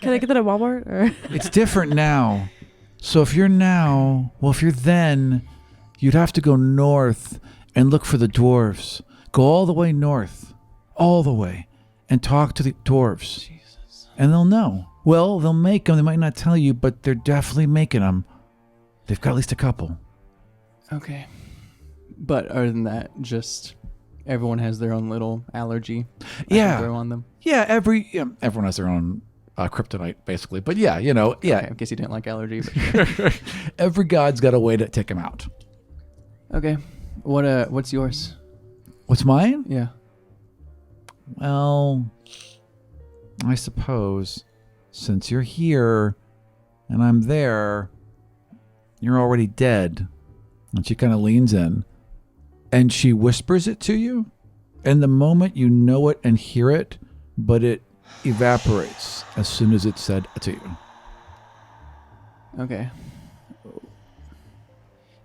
Can I get that at Walmart? Or? it's different now. So if you're then, you'd have to go north and look for the dwarves. Go all the way north, all the way, and talk to the dwarves. Jesus. And they'll know. Well, they'll make them. They might not tell you, but they're definitely making them. They've got at least a couple. Okay. But other than that, just everyone has their own little allergy. I can throw on them. Yeah, everyone has their own kryptonite, basically. But yeah, Okay, I guess you didn't like allergy. But every god's got a way to take him out. Okay. What's yours? What's mine? Yeah. Well, I suppose since you're here and I'm there, you're already dead. And she kind of leans in and she whispers it to you. And the moment you know it and hear it, but it evaporates as soon as it's said to you. Okay.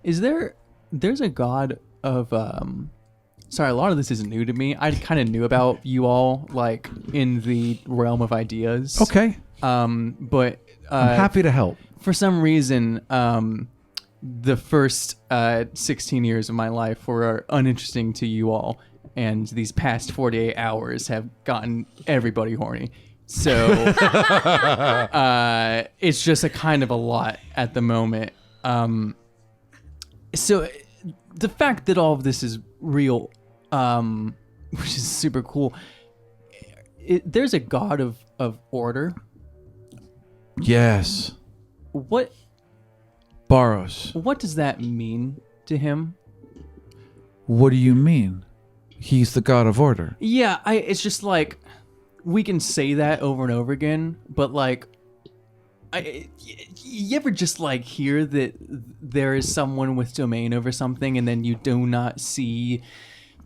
There's a god of sorry, a lot of this is new to me. I kind of knew about you all like in the realm of ideas. Okay. But I'm happy to help. For some reason, the first 16 years of my life were uninteresting to you all, and these past 48 hours have gotten everybody horny. So it's just a kind of a lot at the moment. So the fact that all of this is real, which is super cool. There's a god of order. Yes. What does that mean to him? What do you mean? He's the god of order. Yeah, it's just like we can say that over and over again, but like you ever just like hear that there is someone with domain over something and then you do not see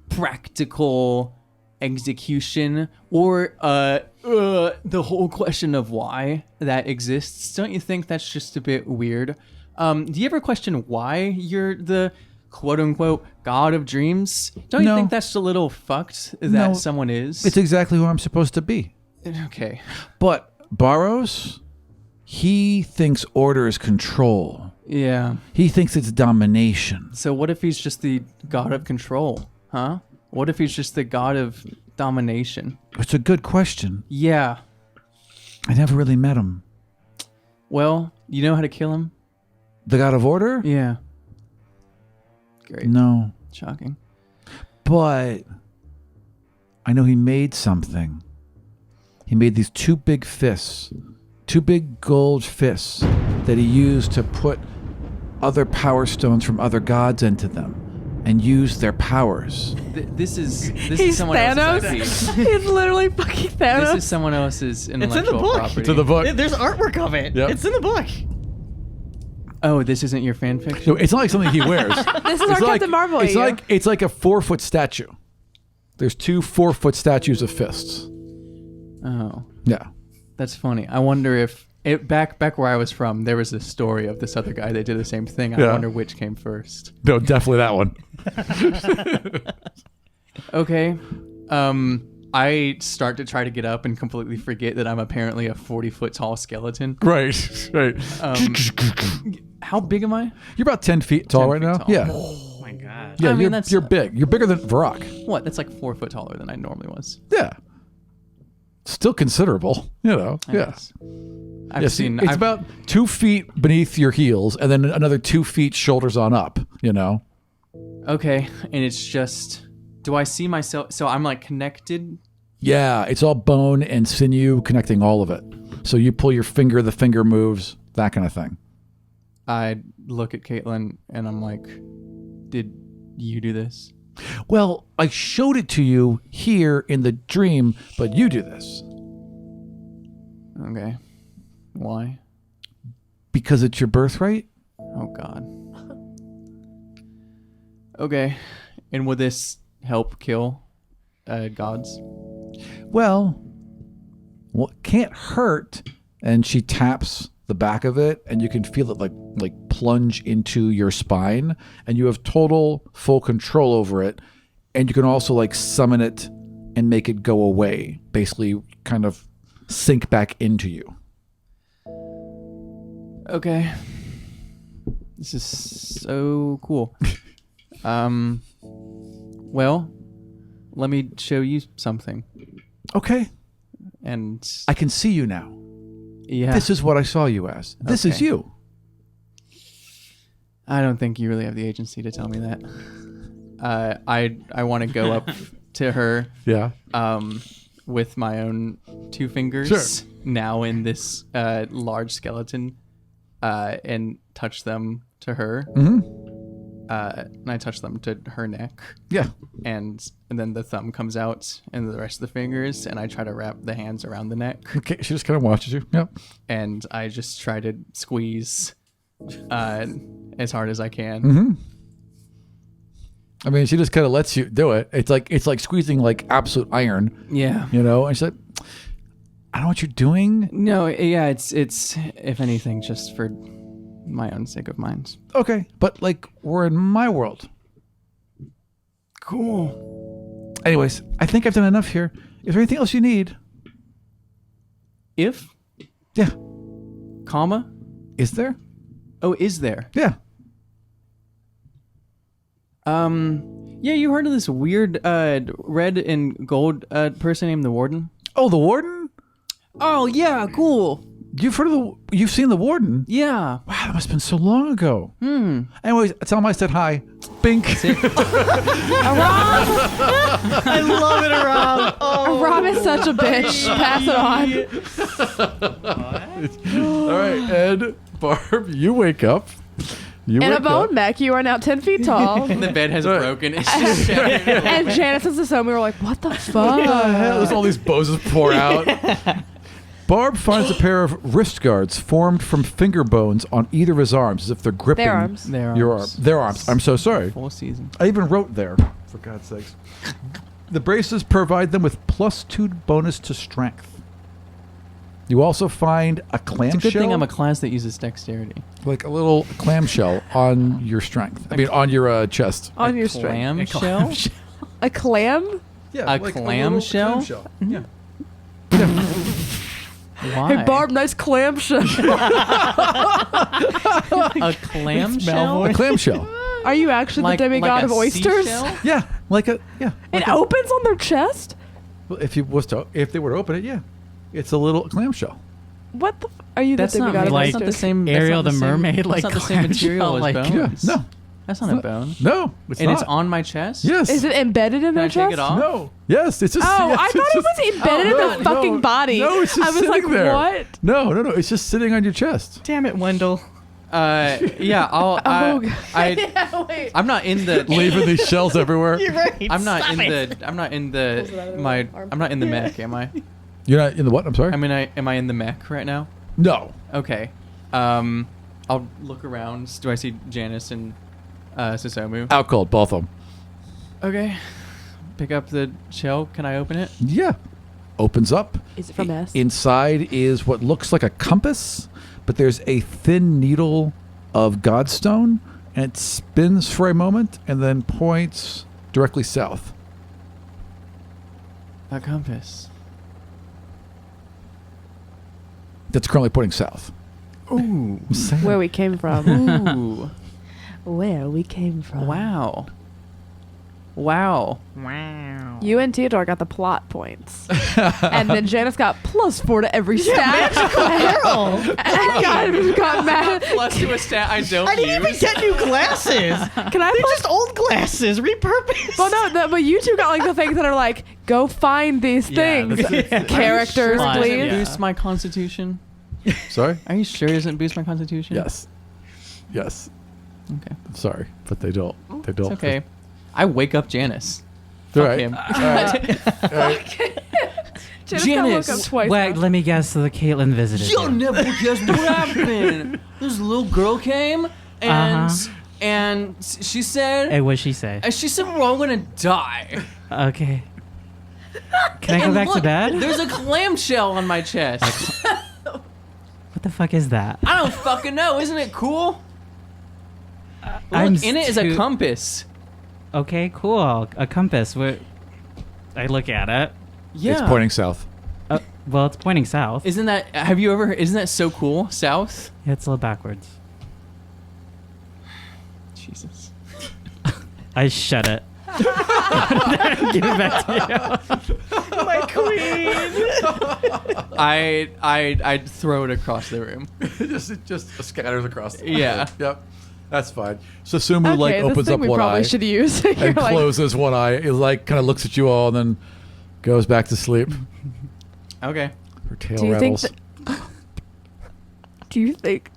practical execution or the whole question of why that exists? Don't you think that's just a bit weird? Do you ever question why you're the quote-unquote god of dreams? Don't you think that's a little fucked that someone is? It's exactly who I'm supposed to be. Okay. But Barrows, he thinks order is control. Yeah. He thinks it's domination. So what if he's just the god of control? Huh? What if he's just the god of domination? It's a good question. Yeah. I never really met him. Well, you know how to kill him? The god of order? Yeah. Great. No. Shocking. But I know he made something. He made these two big fists. Two big gold fists that he used to put other power stones from other gods into them and use their powers. This is He's someone Thanos. else's IP. He's literally fucking Thanos. This is someone else's It's in the intellectual book. property. It's in the book. There's artwork of it. Yep. It's in the book. Oh, this isn't your fan fiction? So it's not like something he wears. This is our Captain Marvel. It's like a 4-foot statue. There's two 4-foot statues of fists. Oh. Yeah. That's funny. I wonder if back where I was from, there was this story of this other guy that did the same thing. I Yeah. wonder which came first. No, definitely that one. Okay. I start to try to get up and completely forget that I'm apparently a 40-foot tall skeleton. Right, right. How big am I? You're about 10 feet tall 10 right feet now. tall. Yeah. Oh my god. Yeah, I mean, you're, that's- you're big. You're bigger than Varrock. What? That's like 4 foot taller than I normally was. Yeah. Still considerable, you know. I Yeah. guess. I've Yeah, see, seen. it's I've- about 2 feet beneath your heels, and then another 2 feet shoulders on up. You know. Okay, and it's just. Do I see myself? So I'm like connected. Yeah, it's all bone and sinew connecting all of it. So you pull your finger, the finger moves, that kind of thing. I look at Caitlin and I'm like, "Did you do this?" Well, I showed it to you here in the dream, but you do this Okay. Why? because it's your birthright. Oh God. Okay, and would this help kill gods? Well, what can't hurt? And she taps the back of it, and you can feel it like plunge into your spine, and you have total full control over it. And you can also like summon it and make it go away, basically kind of sink back into you. Okay. This is so cool. Well, let me show you something. Okay, And I can see you now. yeah, This is what I saw you as. This is Okay. you. I don't think you really have the agency to tell me that. I want to go up to her Yeah. with my own 2 fingers Sure. now in this large skeleton and touch them to her. Mm-hmm. And I touch them to her neck. Yeah. And then the thumb comes out and the rest of the fingers, and I try to wrap the hands around the neck, Okay. She just kind of watches you. Yep. and I just try to squeeze as hard as I can. Mm-hmm. I mean, she just kind of lets you do it. It's like squeezing like absolute iron, Yeah. you know. And she's like, I don't know what you're doing. No, yeah, it's if anything, just for my own sake of mind. Okay, but like we're in my world. Cool. Anyways, I think I've done enough here. Is there anything else you need? If, Yeah. comma, Is there? oh, is there? Yeah. Yeah, you heard of this weird red and gold person named the Warden? Oh, the warden? Oh yeah, cool. You've seen the warden? Yeah. Wow, that must have been so long ago. Anyways, tell him I said hi. Bink. I love it, Rob. Oh, Rob is such a bitch. Pass it on. All right, Ed, Barb, you wake up. You In wake a bone up. mech, you are now 10 feet tall. And the bed has broken. It's just shattered. And Janice and Sasomi were like, what the What fuck? the hell? There's all these bozos pour out. Barb finds a pair of wrist guards formed from finger bones on either of his arms, as if they're gripping Their arms. your arm. Their arms. I'm so sorry. Full season. I even wrote there, for God's sakes. The braces provide them with +2 bonus to strength. You also find a clamshell. It's a good thing I'm a class that uses dexterity. like a little clamshell on your strength. I mean, on your chest. On your string. Clam shell? A clam? Yeah, A clamshell? Yeah. Why? Hey, Barb, nice clam shell. A clam shell? A clamshell. Are you actually the demigod a of oysters? seashell? Yeah, like a yeah. It opens on their chest? Well, if they were to open it, yeah, it's a little clamshell. What the are you That's the not, demigod of like that's not the oysters? same. that's Ariel not the same- mermaid, that's like not the same material as clamshell, bones. Yeah, no, That's not a bone. no, it's And not. it's on my chest? Yes. Is it embedded in Can their I take chest? it off? No. Yes, it's just. Oh, yes, I it's thought it just- was embedded Oh, in the fucking body. No, it's just I was sitting like, there. what? No, it's just sitting on your chest. damn it, Wendell. Yeah, I'll. Yeah, wait. I'm not in the. Leaving these shells everywhere. right. I'm not in the. I'm not in the. My. I'm not in the mech, am I? You're not in the what? I'm sorry. I mean, am I in the mech right now? No. Okay. I'll look around. Do I see Janice and Sasomu? Out cold, both of them. Okay. Pick up the shell. Can I open it? Yeah. opens up. Is it from S? Inside is what looks like a compass, but there's a thin needle of Godstone, and it spins for a moment and then points directly south. A compass. That's currently pointing south. Ooh. Where we came from. Ooh. Where we came from. Wow. Wow. You and Theodore got the plot points. And then Janice got +4 to every stat. And got mad. Plus to a stat I don't I didn't even get new glasses. Can I They're just old glasses, repurposed. Well, no, but you two got like the things that are like, go find these things. Characters, Does it please. boost my constitution? Sorry? Are you sure it doesn't boost my constitution? Yes. Yes. Okay. Sorry, but they don't. They don't. It's okay. I wake up Janice. All Fuck right. him. All right. All right. Janice got woke Janice. up twice. Wait, now. let me guess. The Caitlyn visited. You'll you. never guess what happened. This little girl came and Uh-huh. and she said Hey, what'd she say? we're all gonna die. Okay. Can I go And back to look, bed? There's a clamshell on my chest. What the fuck is that? I don't fucking know. Isn't it cool? I'm Look, in it is a stu- compass. Okay, cool. A compass. I look at it. Yeah. It's pointing south. Well, it's pointing south. Isn't that so cool? South? Yeah, it's a little backwards. Jesus. I shut it. Give it back to you. My queen. I'd throw it across the room. It just scatters across. The Yeah. Yep. That's fine. So Sumu like this opens thing up we one probably eye should use. You're and like, closes one eye. It like kind of looks at you all and then goes back to sleep. Okay. Her tail do you rattles. think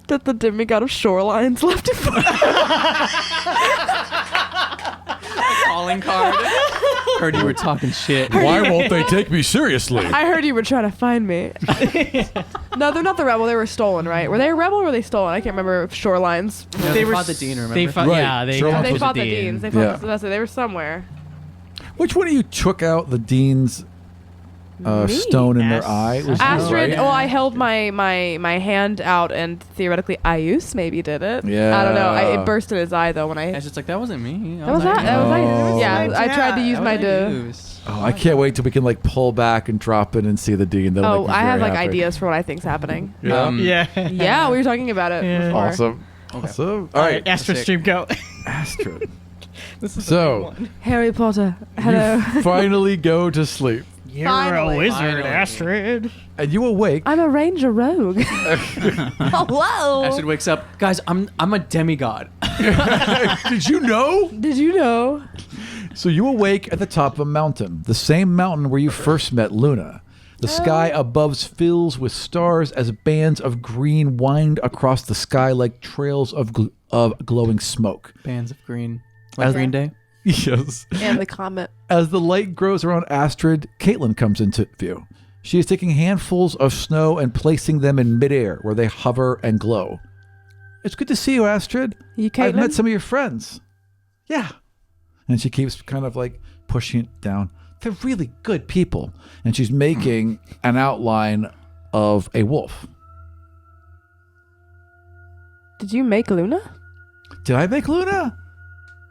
that the demigod of shorelines left it for Calling card. Heard you were talking shit. Why won't they take me seriously? I heard you were trying to find me. No, they're not the rebel. They were stolen, right? Were they a rebel or were they stolen? I can't remember if shorelines. No, They they were fought the dean. Remember? They fought. Right. Yeah, they. Sherlock They was fought the the deans. They fought Yeah. they were somewhere. Which one of you took out the dean's Me. stone in their eye? Was you, Astrid, right? well, I held my hand out, and theoretically, Ayus maybe did it. Yeah. I don't know. It burst in his eye though when I. It's just like that wasn't me. That was that. That was Oh. I. Yeah, my I tried to dad. use my. Oh, I can't wait till we can like pull back and drop it and see the dean. That'll Oh, make me I have very like happy. ideas for what I think's happening. Yeah. Yeah. Yeah, we were talking about it Yeah. before. Awesome. Okay. Awesome. All right. Astrid Sick. stream go. Astrid. This is So Harry Potter. Hello. you finally go to sleep You're Finally. a wizard, Finally. Astrid. and you awake. I'm a ranger rogue. Hello. Astrid wakes up. Guys, I'm a demigod. Did you know? Did you know? So you awake at the top of a mountain, the same mountain where you first met Luna. The sky above fills with stars as bands of green wind across the sky like trails of glowing smoke. Bands of green. Like As- Green Day. Yes. And the comet. As the light grows around Astrid, Caitlin comes into view. She is taking handfuls of snow and placing them in midair where they hover and glow. It's good to see you, Astrid. You I've met Caitlin? some of your friends. Yeah. And she keeps kind of like pushing it down. They're really good people. And she's making an outline of a wolf. Did you make Luna? Did I make Luna?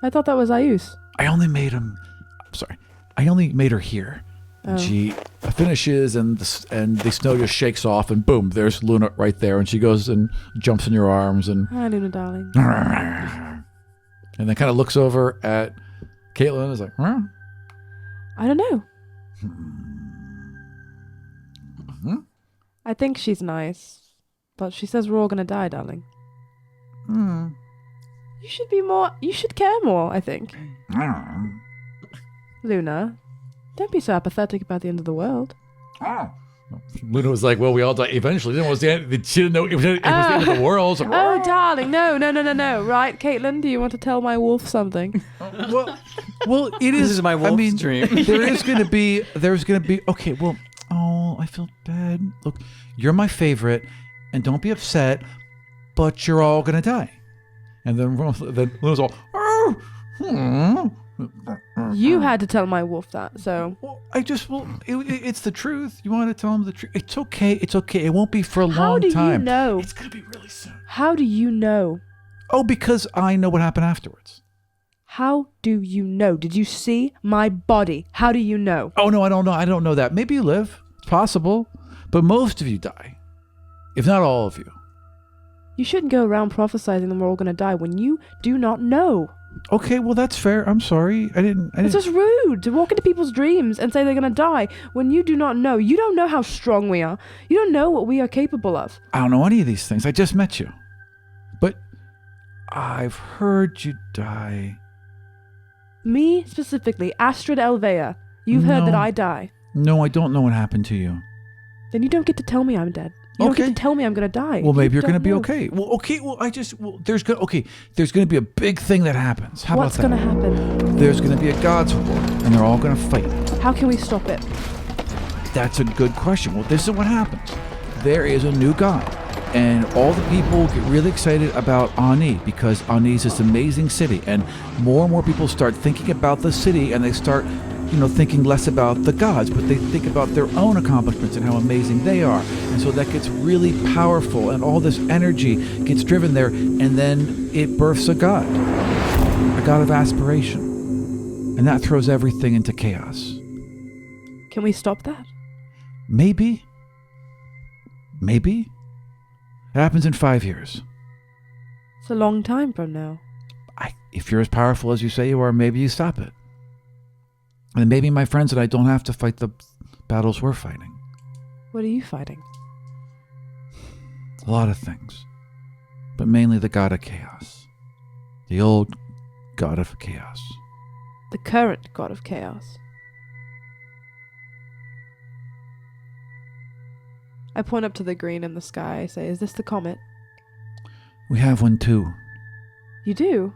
I thought that was Ayus. I only made him. I'm sorry. I only made her here. And she finishes, and the snow just shakes off, and boom, there's Luna right there, and she goes and jumps in your arms, and Hi, Luna, darling. and then kind of looks over at Caitlin and is like, huh? I don't know. Hmm? I think she's nice, but she says we're all gonna die, darling. Hmm. You should be more. You should care more. I think. Luna, don't be so apathetic about the end of the world. Luna was like, well, we all die eventually. It was the end. She didn't know it was the end of the world. So, Oh, darling, no. Right, Caitlin, do you want to tell my wolf something? well, it is. This is my wolf's dream. There's going to be. Okay, well, oh, I feel bad. Look, you're my favorite, and don't be upset, but you're all going to die. And then Luna's all, oh, You had to tell my wolf that, so. Well, it's the truth. You want to tell him the truth? It's okay. It's okay. It won't be for a How long do time. you know? It's going to be really soon. How do you know? Oh, because I know what happened afterwards. How do you know? Did you see my body? How do you know? Oh, no, I don't know. I don't know that. Maybe you live. It's possible. But most of you die. If not all of you. You shouldn't go around prophesizing that we're all going to die when you do not know. Okay, well, that's fair. I'm sorry. I didn't. It's just rude to walk into people's dreams and say they're going to die when you do not know. You don't know how strong we are. You don't know what we are capable of. I don't know any of these things. I just met you. But I've heard you die. Me, specifically, Astrid Elvea. You've heard that No. I die. No, I don't know what happened to you. Then you don't get to tell me I'm dead. You don't Okay. get to tell me I'm going to die. Well, maybe You you're going to don't be know. okay. There's going to be a big thing that happens. How What's about going that? to happen? There's going to be a God's war, and they're all going to fight. How can we stop it? That's a good question. Well, this is what happens. There is a new God, and all the people get really excited about Ani because Ani is this amazing city, and more people start thinking about the city, and they start, thinking less about the gods, but they think about their own accomplishments and how amazing they are, and so that gets really powerful, and all this energy gets driven there, and then it births a god of aspiration, and that throws everything into chaos. Can we stop that? Maybe. It happens in 5 years. It's a long time from now. If you're as powerful as you say you are, maybe you stop it. And maybe my friends and I don't have to fight the battles we're fighting. What are you fighting? A lot of things. But mainly the god of chaos. The old god of chaos. The current god of chaos. I point up to the green in the sky. I say, is this the comet? We have one too. You do?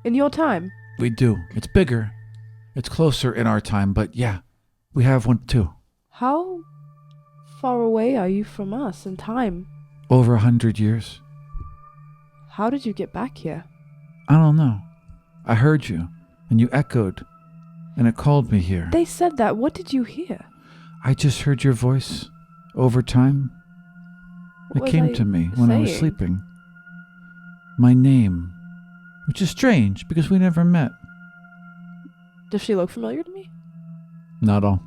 In your time? We do. It's bigger. It's closer in our time, but yeah, we have one too. How far away are you from us in time? Over 100 years. How did you get back here? I don't know. I heard you, and you echoed, and it called me here. They said that. What did you hear? I just heard your voice over time. What It was came I to me when I was saying? sleeping. My name, which is strange because we never met. Does she look familiar to me? Not all.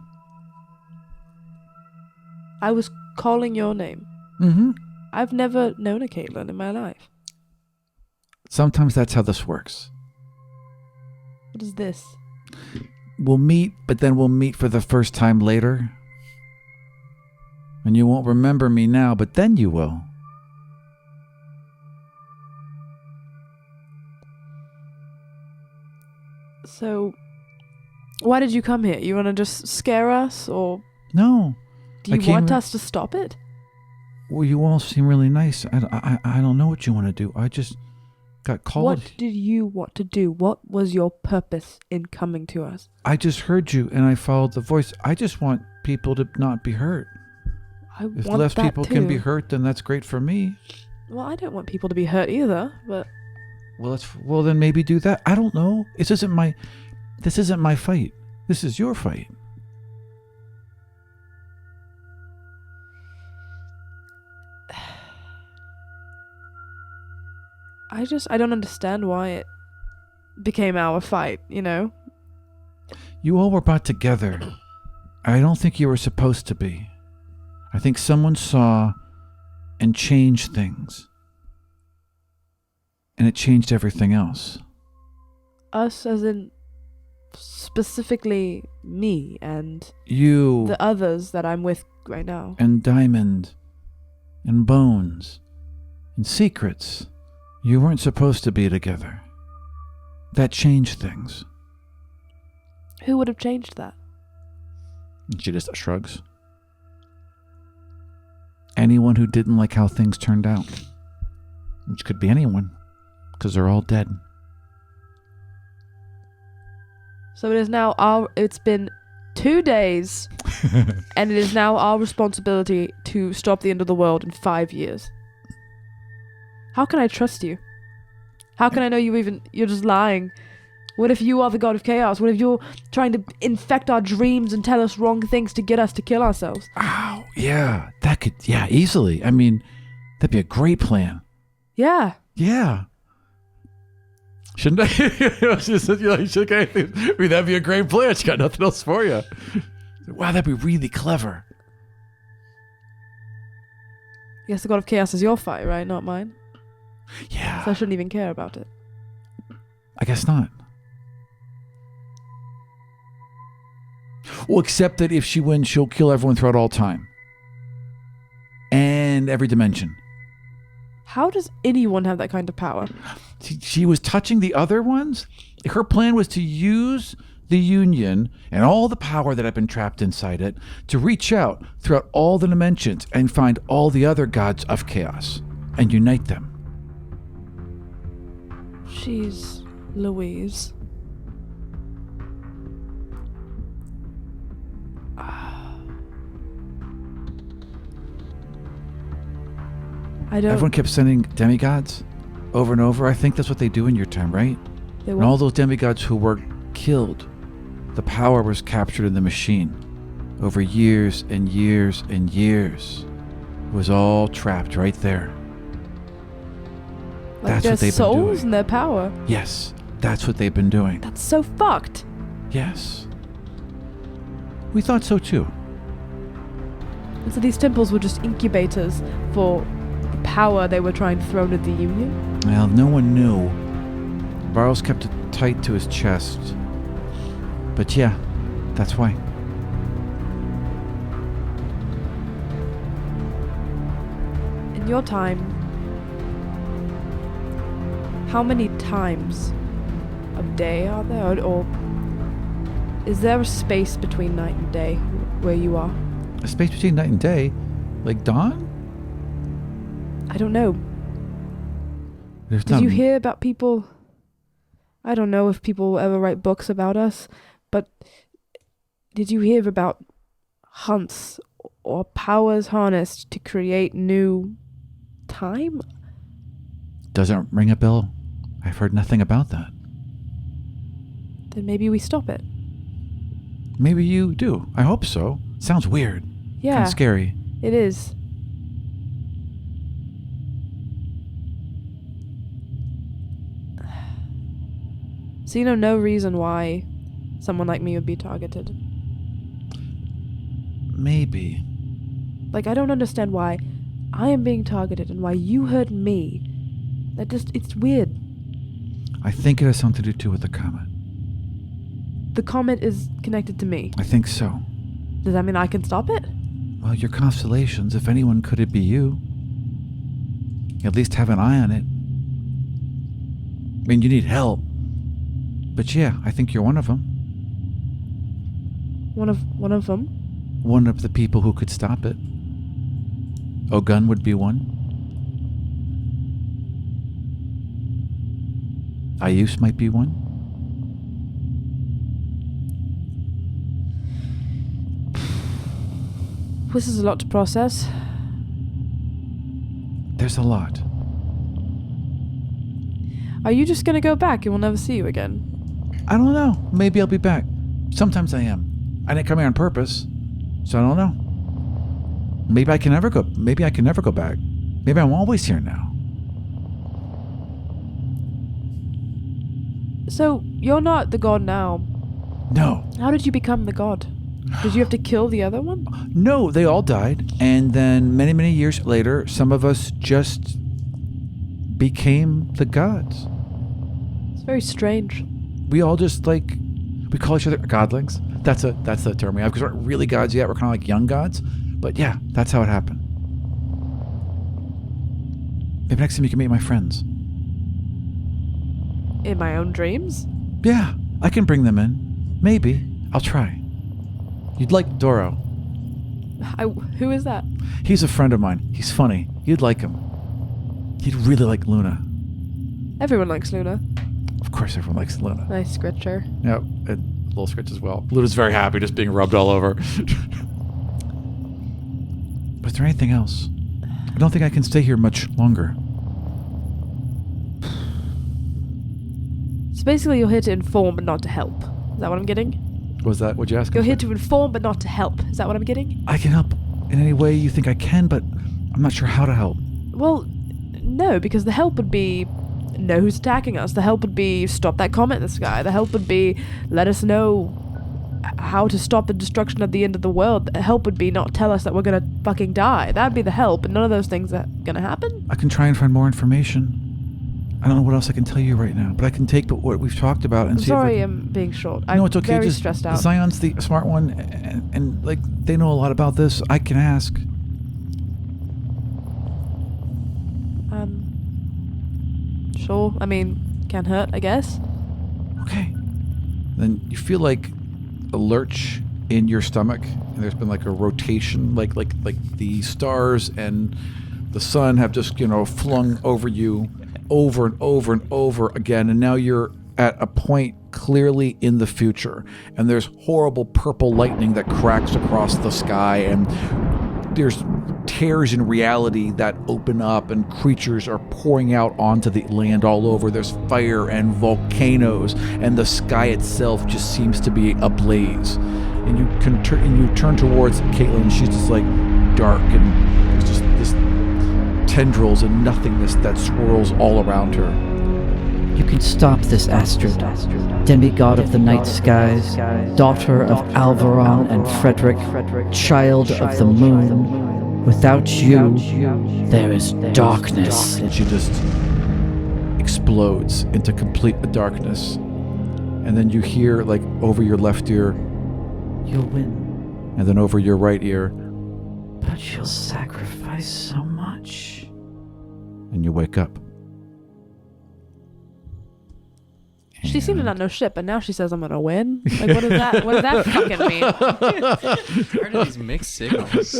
I was calling your name. Mm-hmm. I've never known a Caitlin in my life. Sometimes that's how this works. What is this? We'll meet, but then we'll meet for the first time later. And you won't remember me now, but then you will. So, why did you come here? You want to just scare us, or No. do I you came want here- us to stop it? Well, you all seem really nice. I don't know what you want to do. I just got called. What did you want to do? What was your purpose in coming to us? I just heard you and I followed the voice. I just want people to not be hurt. I If want less that people can be too. hurt, then that's great for me. Well, I don't want people to be hurt either, but Well, then maybe do that. I don't know. This isn't my fight. This is your fight. I don't understand why it became our fight, you know? You all were brought together. I don't think you were supposed to be. I think someone saw and changed things. And it changed everything else. Us as in specifically me and You the others that I'm with right now. and Diamond and Bones and Secrets. You weren't supposed to be together. That changed things. Who would have changed that? She just shrugs. Anyone who didn't like how things turned out. Which could be anyone, because they're all dead. So it is now it's been 2 days and it is now our responsibility to stop the end of the world in 5 years. How can I trust you? How can I know you're just lying? What if you are the god of chaos? What if you're trying to infect our dreams and tell us wrong things to get us to kill ourselves? Ow, yeah. That could, easily. I mean, that'd be a great plan. Yeah. Yeah. Shouldn't I? She said, you should get anything. I mean, that'd be a great plan. She got nothing else for you. Wow, that'd be really clever. I guess the god of chaos is your fight, right? Not mine. Yeah. So I shouldn't even care about it. I guess not. Well, except that if she wins, she'll kill everyone throughout all time. And every dimension. How does anyone have that kind of power? She was touching the other ones. Her plan was to use the Union and all the power that had been trapped inside it to reach out throughout all the dimensions and find all the other gods of chaos and unite them. She's Louise. Everyone kept sending demigods over and over. I think that's what they do in your time, right? And all those demigods who were killed, the power was captured in the machine over years and years and years. It was all trapped right there. Like that's what they've been doing. Their souls and their power. Yes, that's what they've been doing. That's so fucked. Yes. We thought so too. And so these temples were just incubators for the power they were trying to throw into the Union? Well, no one knew. Barrows kept it tight to his chest. But yeah, that's why. In your time, how many times a day are there? Or is there a space between night and day where you are? A space between night and day? Like dawn? I don't know. Did you hear about people? I don't know if people ever write books about us, but did you hear about hunts or powers harnessed to create new time? Doesn't ring a bell. I've heard nothing about that. Then maybe we stop it. Maybe you do. I hope so. Sounds weird. Yeah. Kind of scary. It is. So you know no reason why someone like me would be targeted? Maybe. Like, I don't understand why I am being targeted and why you hurt me. It's weird. I think it has something to do with the comet. The comet is connected to me. I think so. Does that mean I can stop it? Well, your constellations, if anyone could it be you. At least have an eye on it. I mean, you need help. But yeah, I think you're one of them. One of them? One of the people who could stop it. Ogun would be one. Ayus might be one. This is a lot to process. There's a lot. Are you just gonna go back and we'll never see you again? I don't know. Maybe I'll be back. Sometimes I am. I didn't come here on purpose, so I don't know. Maybe I can never go. Maybe I can never go back. Maybe I'm always here now. So you're not the god now. No. How did you become the god? Did you have to kill the other one? No, they all died, and then many, many years later, some of us just became the gods. It's very strange. We all just we call each other godlings. That's the term we have, because we're not really gods yet. We're kind of like young gods. But yeah, that's how it happened. Maybe next time you can meet my friends. In my own dreams? Yeah, I can bring them in. Maybe. I'll try. You'd like Doro. Who is that? He's a friend of mine. He's funny. You'd like him. You'd really like Luna. Everyone likes Luna. Of course everyone likes Luna. Nice scritcher. Yep, and little scritch as well. Luna's very happy just being rubbed all over. But is there anything else? I don't think I can stay here much longer. So basically, you're here to inform but not to help. Is that what I'm getting? Was that what you asked? You're here to inform but not to help. Is that what I'm getting? I can help in any way you think I can, but I'm not sure how to help. Well, no, because the help would be know who's attacking us. The help would be stop that comet in the sky. The help would be let us know how to stop the destruction of the end of the world. The help would be not tell us that we're gonna fucking die. That'd be the help, and none of those things are gonna happen. I can try and find more information. I don't know what else I can tell you right now, but I can take what we've talked about and I'm see sorry if I'm being short. No, I'm it's okay. very Just stressed out. Zion's the smart one, and like they know a lot about this. I can ask. Sure. I mean, can't hurt, I guess. Okay. Then you feel like a lurch in your stomach, and there's been like a rotation, like the stars and the sun have just flung over you over and over and over again, and now you're at a point clearly in the future, and there's horrible purple lightning that cracks across the sky, and there's tears in reality that open up, and creatures are pouring out onto the land all over. There's fire and volcanoes, and the sky itself just seems to be ablaze. And you turn towards Caitlin, and she's just like dark, and there's just this tendrils and nothingness that swirls all around her. You can stop this, Astrid, demigod of the night skies, daughter of Alvaron and Frederick, child of the moon. Without you, there is darkness. And she just explodes into complete darkness. And then you hear, like, over your left ear, You'll win, and then over your right ear, but you'll sacrifice so much. and you wake up. She seemed to not know shit, but now she says I'm gonna win. Like, what does that? What does that fucking mean? Where are these mixed signals?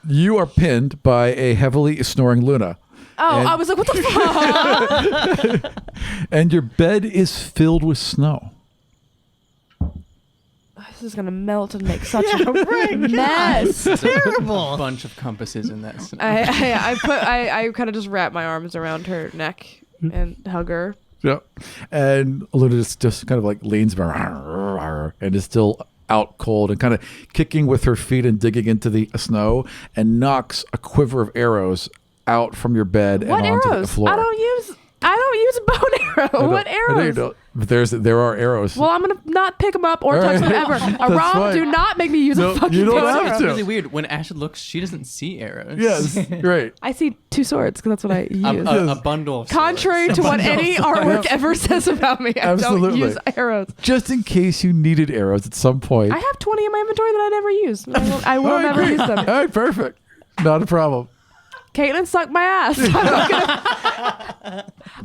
You are pinned by a heavily snoring Luna. Oh, And- I was like, what the fuck? And your bed is filled with snow. This is gonna melt and make such a mess. Terrible. A bunch of compasses in that. I kind of just wrap my arms around her neck and hug her. Yeah. And Luna just kind of like leans back and is still out cold and kind of kicking with her feet and digging into the snow, and knocks a quiver of arrows out from your bed What and onto the arrows? floor. I don't use a bow and arrow. What I know you arrows? don't, but there are arrows. Well, I'm gonna not pick them up or All touch right. them ever. That's Aram, fine. do not make me use No, a fucking you don't bow and have arrow. to. Really weird. When Astrid looks, she doesn't see arrows. Yes, great. I see two swords because that's what I use. A bundle of Contrary swords. to what any artwork ever says about me, I Absolutely. don't use arrows. Just in case you needed arrows at some point. I have 20 in my inventory that I never use. I will All right, never great. use them. All right, perfect. Not a problem. Caitlin sucked my ass.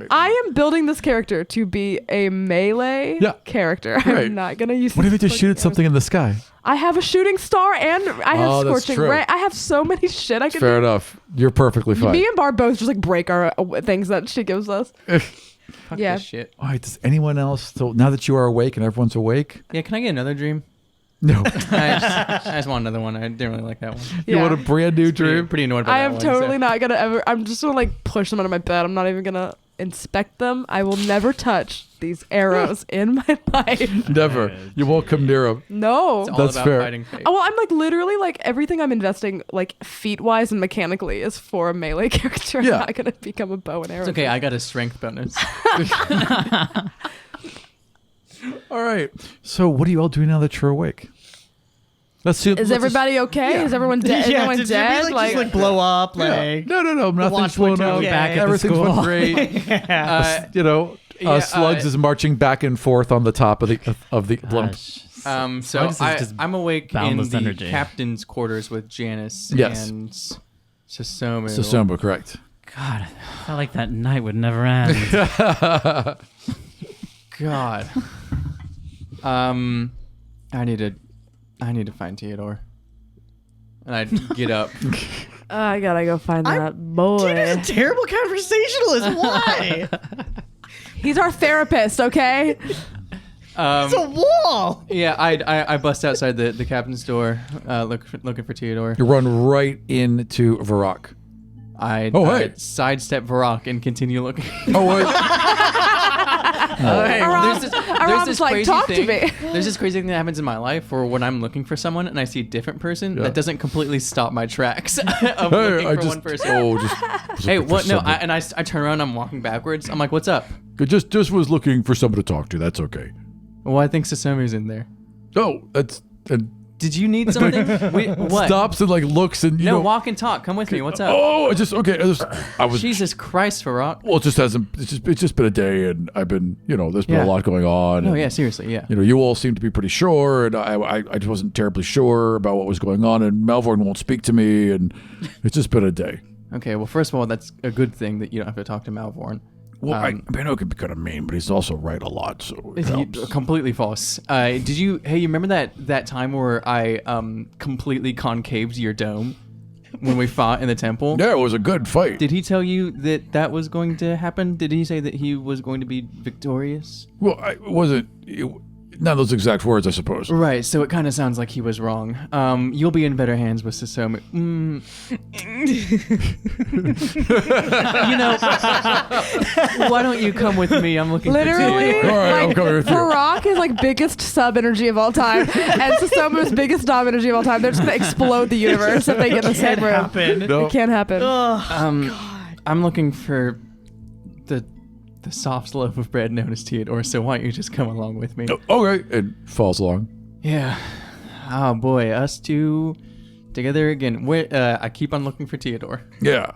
I am building this character to be a melee character. Right. I'm not gonna use. What if you these just shoot at fucking something in the sky? arrows. I have a shooting star and I have Oh, that's scorching true. ray. I have so many shit I can Fair do. enough. You're perfectly fine. Me and Barb both just like break our things that she gives us. Fuck Yeah. this shit. All right, does anyone else, so now that you are awake and everyone's awake? Yeah, can I get another dream? No. I just want another one. I didn't really like that one. You want a brand new dream? Pretty annoyed by I that am one. totally not gonna ever. I'm just gonna like push them under my bed. I'm not even gonna inspect them. I will never touch these arrows in my life. Never. You won't come near them. No. It's all That's about fair. fighting fate. Oh, well, I'm like literally like everything I'm investing like feat wise and mechanically is for a melee character. Yeah. I'm not gonna become a bow and arrow. It's okay. I got a strength bonus. All right. So what are you all doing now that you're awake? Is everybody okay? Is everyone dead? Is everyone did dead? we just like blow up? Like No, nothing's watch blown went up. okay. Back at the Everything's school. went great. Yeah, Slugs is marching back and forth on the top of the blimp. Gosh. So Slugs is just I'm awake in boundless the energy. captain's quarters with Janice Yes. and Susomu. Susomu, correct. God, I felt like that night would never end. God. I need to find Theodore. And I get up. I gotta go find that boy. Tina's a terrible conversationalist. Why? He's our therapist, okay? It's a wall. Yeah, I bust outside the captain's door, looking for Theodore. You run right into Varrock. I Oh, hey. sidestep Varrock and continue looking. Oh, wait. Aram's like, talk to me. There's this crazy thing that happens in my life where when I'm looking for someone and I see a different person, that doesn't completely stop my tracks of looking for one person. Hey, what? No, I turn around, I'm walking backwards. I'm like, what's up? Just was looking for someone to talk to. That's okay. Well, I think Sasomu's in there. Oh, that's... Did you need something? What? Stops and like looks and walk and talk. Come with me. What's up? Oh, I was. Jesus Christ, Farrak. Well, it just hasn't. It's just been a day, and I've been. There's been a lot going on. No, and, yeah, seriously, yeah. You all seem to be pretty sure, and I just wasn't terribly sure about what was going on, and Malvorn won't speak to me, and it's just been a day. Okay, well, first of all, that's a good thing that you don't have to talk to Malvorn. Well, I know it can be kind of mean, but he's also right a lot, so it helps. Completely false. Did you? Hey, you remember that time where I completely concaved your dome when we fought in the temple? Yeah, it was a good fight. Did he tell you that was going to happen? Did he say that he was going to be victorious? Well, it wasn't. Not those exact words, I suppose. Right, so it kind of sounds like he was wrong. You'll be in better hands with Sasomu. Why don't you come with me? I'm looking Literally, for Theodore. All right, I'm coming with you. Farrak is like biggest sub energy of all time, and Sasomu's biggest dom energy of all time. They're just gonna explode the universe if they get in the same room. No. It can't happen. I'm looking for the soft loaf of bread known as Theodore, so why don't you just come along with me? Okay, it falls along. Yeah. Oh boy, us two together again. I keep on looking for Theodore. Yeah.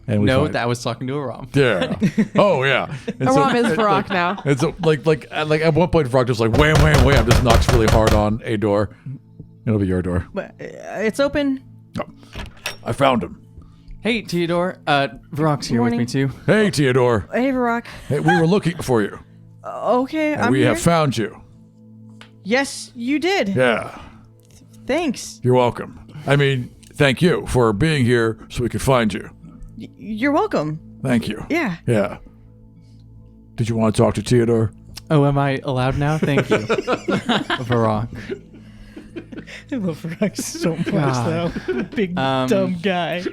And we No, find- that was talking to Aram. Yeah. Oh yeah. And Aram is Farrak now. And so like at one point Farrak just like wham wham wham just knocks really hard on a door. It'll be your door. But it's open. Oh, I found him. Hey Theodore, Varrock's here with Morning. me too. Hey Theodore. Hey, Farrak. Hey, we were looking for you. Okay, And I'm we here. have found you. Yes, you did. Yeah. Thanks. You're welcome. I mean, thank you for being here so we could find you. You're welcome. Thank you. Yeah. Yeah. Did you want to talk to Theodore? Oh, am I allowed now? Thank you. Varrock. I love Farrak so much, God. though. Big dumb guy.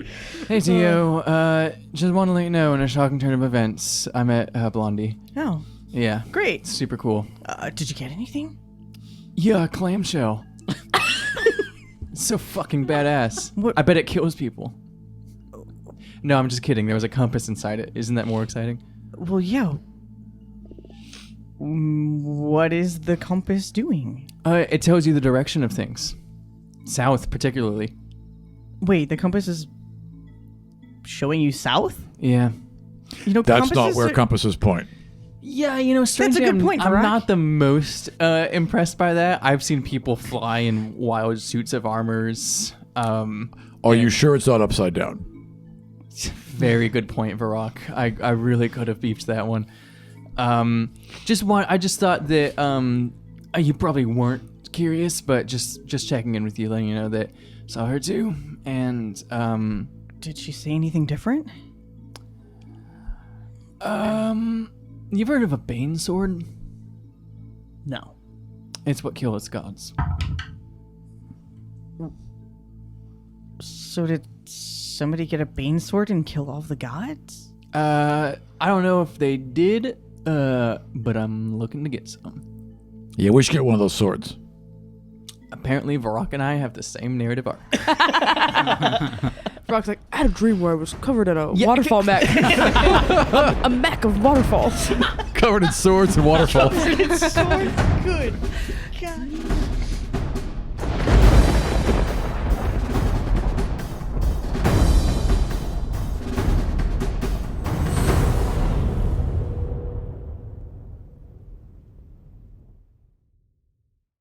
Hey Theo, just want to let you know in a shocking turn of events, I met Blondie. Oh, Yeah. great. Super cool. Did you get anything? Yeah, clamshell. It's so fucking badass. What- I bet it kills people. No, I'm just kidding. There was a compass inside it. Isn't that more exciting? Well, yeah. What is the compass doing? It tells you the direction of things. South, particularly. Wait, the compass is showing you south? Yeah. That's not compasses where are- compasses point. Yeah, strangely, good point, I'm Varrock. not the most impressed by that. I've seen people fly in wild suits of armors. Are you sure it's not upside down? Very good point, Varrock. I really could have beefed that one. I just thought that you probably weren't curious, but just checking in with you, letting you know that saw her too. And Did she say anything different? you've heard of a Bane sword? No. It's what kills gods. So did somebody get a Bane sword and kill all the gods? I don't know if they did, but I'm looking to get some. Yeah, we should get one of those swords. Apparently, Varrock and I have the same narrative arc. Varrock's like, I had a dream where I was covered in a waterfall mech. a mech of waterfalls. Covered in swords and waterfalls. Good. God.